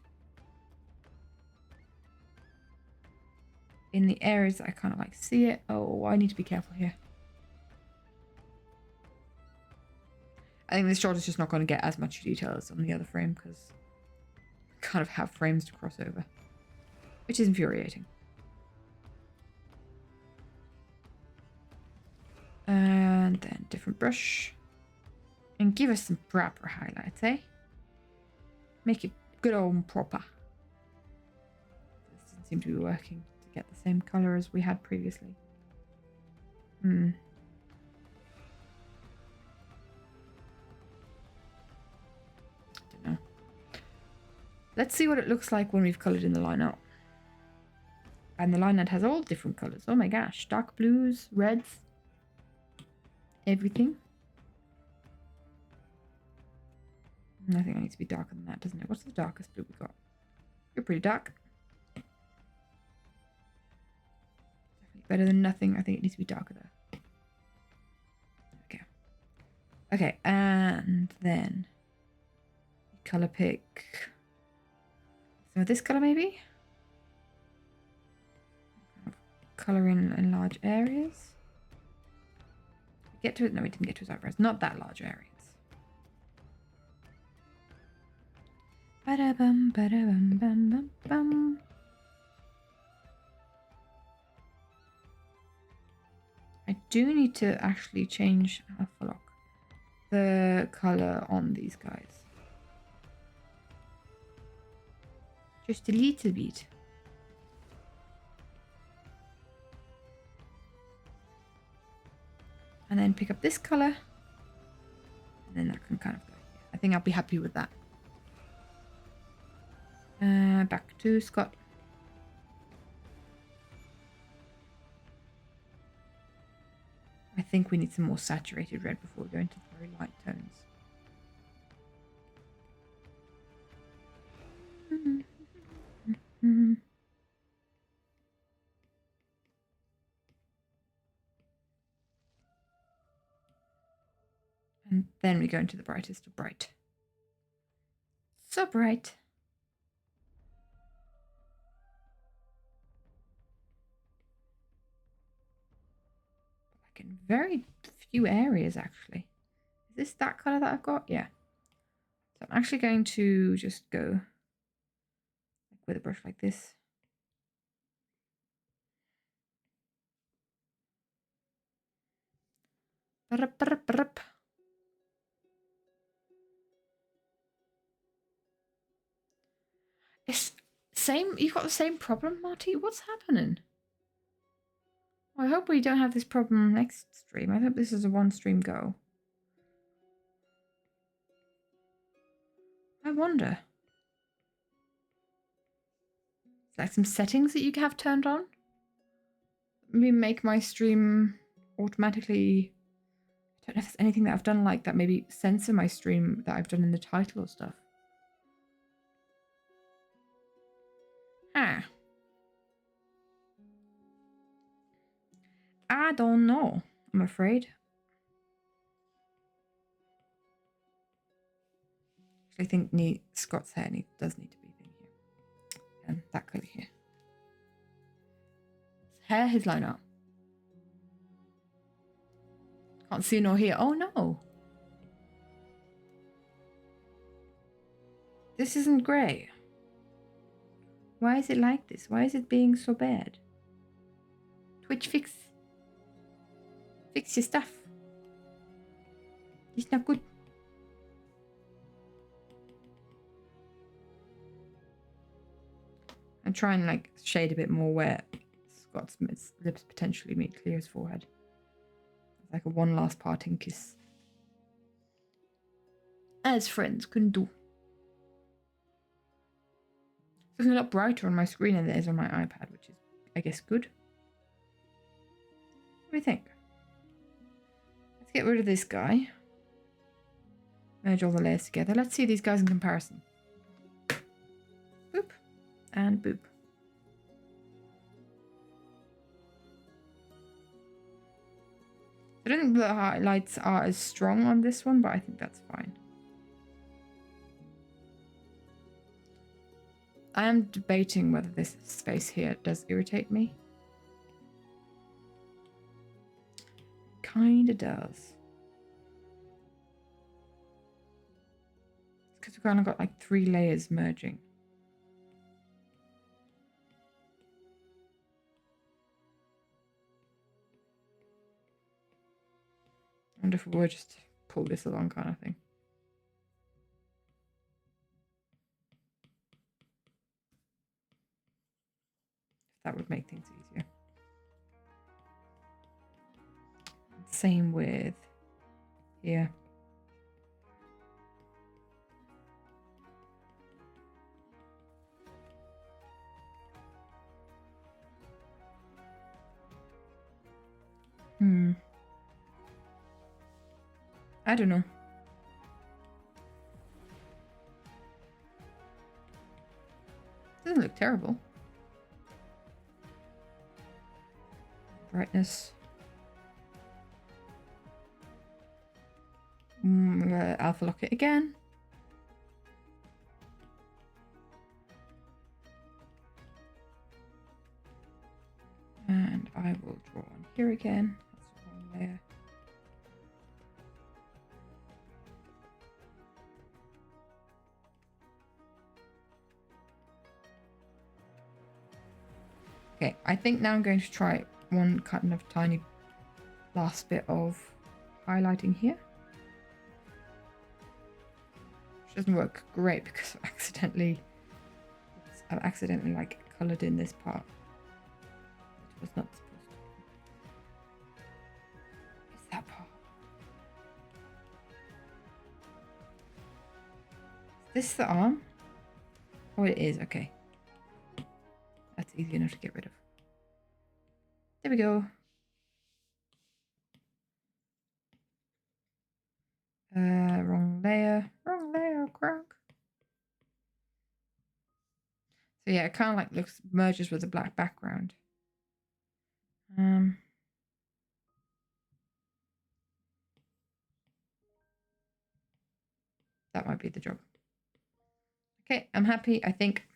Speaker 1: In the areas that I kind of like see it. Oh, I need to be careful here. I think this shot is just not going to get as much detail as on the other frame because I kind of have frames to cross over, which is infuriating. And then different brush. And give us some proper highlights, eh? Make it good old and proper. This doesn't seem to be working to get the same color as we had previously. Don't know. Let's see what it looks like when we've colored in the line art. And the line art has all different colors. Oh my gosh. Dark blues, reds, everything. I think it needs to be darker than that, doesn't it? What's the darkest blue we got? You're pretty dark. Definitely better than nothing. I think it needs to be darker though. Okay. Okay, and then color pick some of this color maybe? Color in large areas. Get to it? No, we didn't get to his eyebrows. Not that large areas. Ba-da-bum, ba-da-bum, bum, bum, bum. I do need to actually change the color on these guys. Just a little bit. And then pick up this color. And then that can kind of go here. I think I'll be happy with that. Back to Scott. I think we need some more saturated red before we go into the very light tones. And then we go into the brightest of bright. So bright. Like in very few areas, actually. Is this that color that I've got? Yeah. So I'm actually going to just go with a brush like this. It's same. You've got the same problem, Marty. What's happening? Well, I hope we don't have this problem next stream. I hope this is a one stream go. I wonder. Is like some settings that you have turned on? Maybe make my stream automatically. I don't know if there's anything that I've done like that. Maybe censor my stream that I've done in the title or stuff. I don't know, I'm afraid. I think Scott's hair does need to be thin here. And that colour here. His hair, his line up. Can't see nor hear. Oh no. This isn't grey. Why is it like this? Why is it being so bad? Twitch, fix your stuff. It's not good. I'm trying to like shade a bit more where Scott's lips potentially meet Cleo's forehead. It's like a one last parting kiss. As friends can do. It's looking a lot brighter on my screen than it is on my iPad, which is, I guess, good. What do you think? Let's get rid of this guy. Merge all the layers together. Let's see these guys in comparison. Boop. And boop. I don't think the highlights are as strong on this one, but I think that's fine. I am debating whether this space here does irritate me. Kinda does. Because we've kind of got like 3 layers merging. I wonder if we were just to pull this along kind of thing. That would make things easier. Same with here. I don't know. Doesn't look terrible. Brightness. Alpha lock it again. And I will draw on here again. That's the wrong layer. Okay, I think now I'm going to try one kind of tiny last bit of highlighting here. Which doesn't work great because I've accidentally like coloured in this part. Which was not supposed to be. It's that part. Is this the arm? Oh, it is, okay. That's easy enough to get rid of. There we go. Wrong layer. Wrong layer, crunk. So yeah, it kind of like merges with the black background. That might be the job. Okay, I'm happy, I think.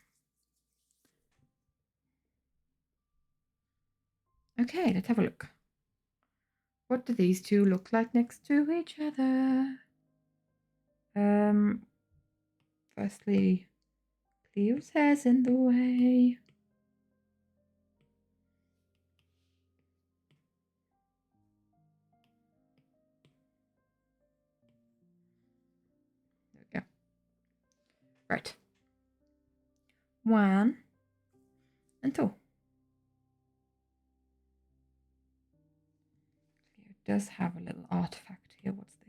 Speaker 1: Okay, let's have a look. What do these two look like next to each other? Firstly, Cleo's hair's in the way. There we go. Right. 1 and 2. Cleo does have a little artifact here. What's this?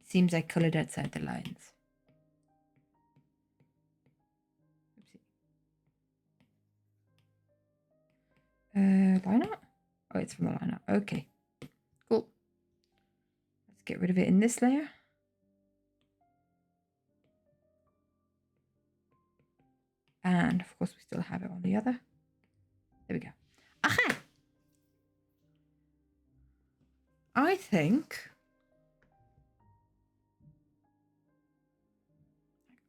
Speaker 1: It seems I coloured outside the lines. Oopsie. Line art? Oh, it's from the line art. Okay. Cool. Let's get rid of it in this layer. And of course we still have it on the other. There we go. Aha! I think,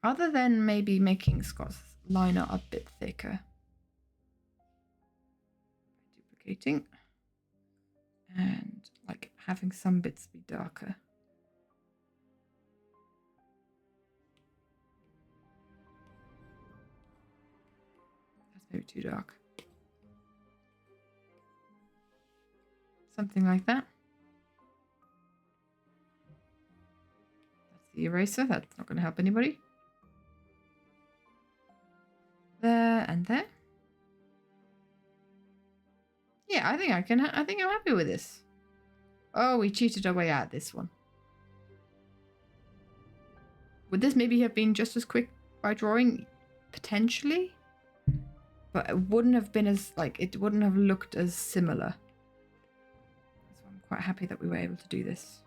Speaker 1: other than maybe making Scott's liner a bit thicker, rotating and like having some bits be darker. That's maybe too dark. Something like that. That's the eraser. That's not going to help anybody. There and there. Yeah, I think I'm happy with this. Oh, we cheated our way out of this one. Would this maybe have been just as quick by drawing? Potentially. But it wouldn't have been as, like, it wouldn't have looked as similar. So I'm quite happy that we were able to do this.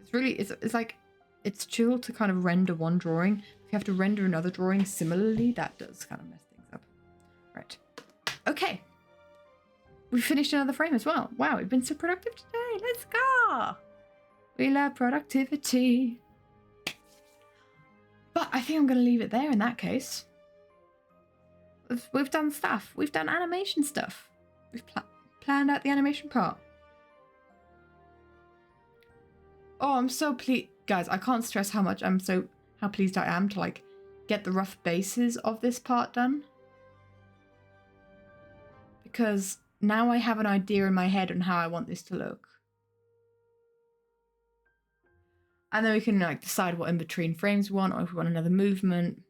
Speaker 1: It's really, it's like, it's chill to kind of render one drawing. If you have to render another drawing similarly, that does kind of mess things up. Right. Okay. We finished another frame as well. Wow, we've been so productive today. Let's go. We love productivity. But I think I'm going to leave it there in that case. We've done stuff. We've done animation stuff. We've planned out the animation part. Oh, I'm so pleased. Guys, I can't stress how pleased I am to like get the rough bases of this part done. Because now I have an idea in my head on how I want this to look. And then we can like decide what in between frames we want, or if we want another movement.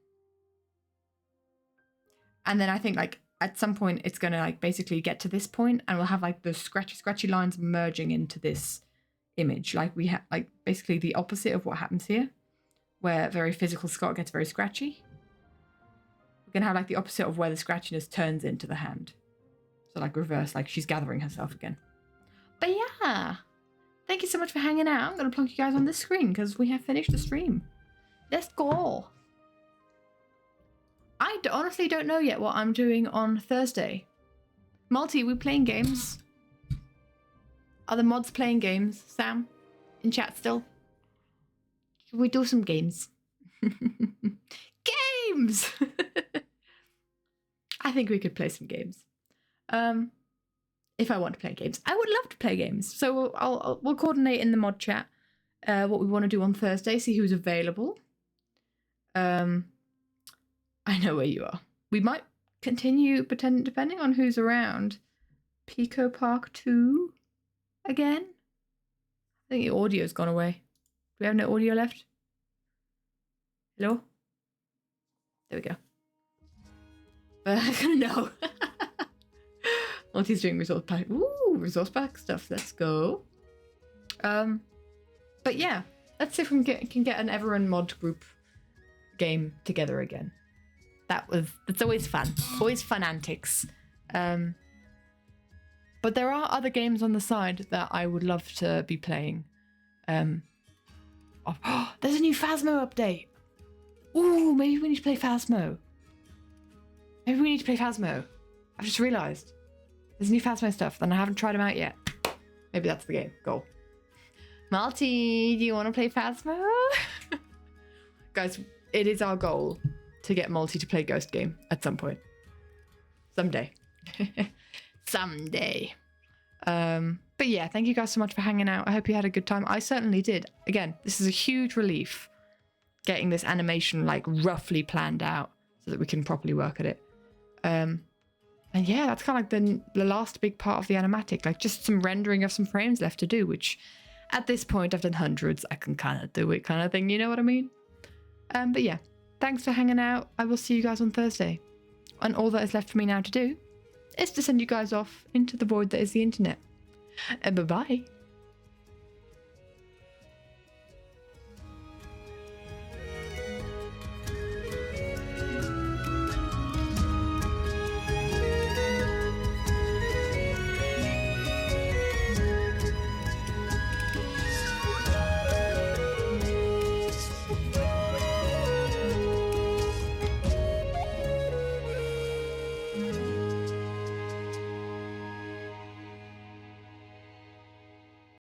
Speaker 1: And then I think like at some point it's gonna like basically get to this point and we'll have like the scratchy lines merging into this image. Like we have like basically the opposite of what happens here, where very physical Scott gets very scratchy. We're gonna have like the opposite of where the scratchiness turns into the hand. So like reverse, like she's gathering herself again. But yeah, thank you so much for hanging out. I'm going to plonk you guys on this screen because we have finished the stream. Let's go. I honestly don't know yet what I'm doing on Thursday. Multi, we playing games? Are the mods playing games? Sam? In chat still? Should we do some games? Games! I think we could play some games. If I want to play games. I would love to play games. So we'll coordinate in the mod chat what we want to do on Thursday, see who's available. I know where you are. We might continue depending on who's around. Pico Park 2 again. I think the audio's gone away. Do we have no audio left? Hello? There we go. But I don't know. Monty's doing resource pack. Ooh, resource pack stuff. Let's go. But yeah, let's see if we can get an Everyone mod group game together again. That's always fun. Always fun antics. But there are other games on the side that I would love to be playing. There's a new Phasmo update. Ooh, maybe we need to play Phasmo. I've just realised. There's new Phasmo stuff, and I haven't tried them out yet. Maybe that's the game. Goal. Malty, do you want to play Phasmo? Guys, it is our goal to get Malty to play Ghost Game at some point. Someday. Someday. But yeah, thank you guys so much for hanging out. I hope you had a good time. I certainly did. Again, this is a huge relief getting this animation like roughly planned out so that we can properly work at it. And yeah, that's kind of like the last big part of the animatic, like just some rendering of some frames left to do, which at this point I've done hundreds. I can kind of do it kind of thing, you know what I mean? But yeah, thanks for hanging out. I will see you guys on Thursday. And all that is left for me now to do is to send you guys off into the void that is the internet. And bye-bye.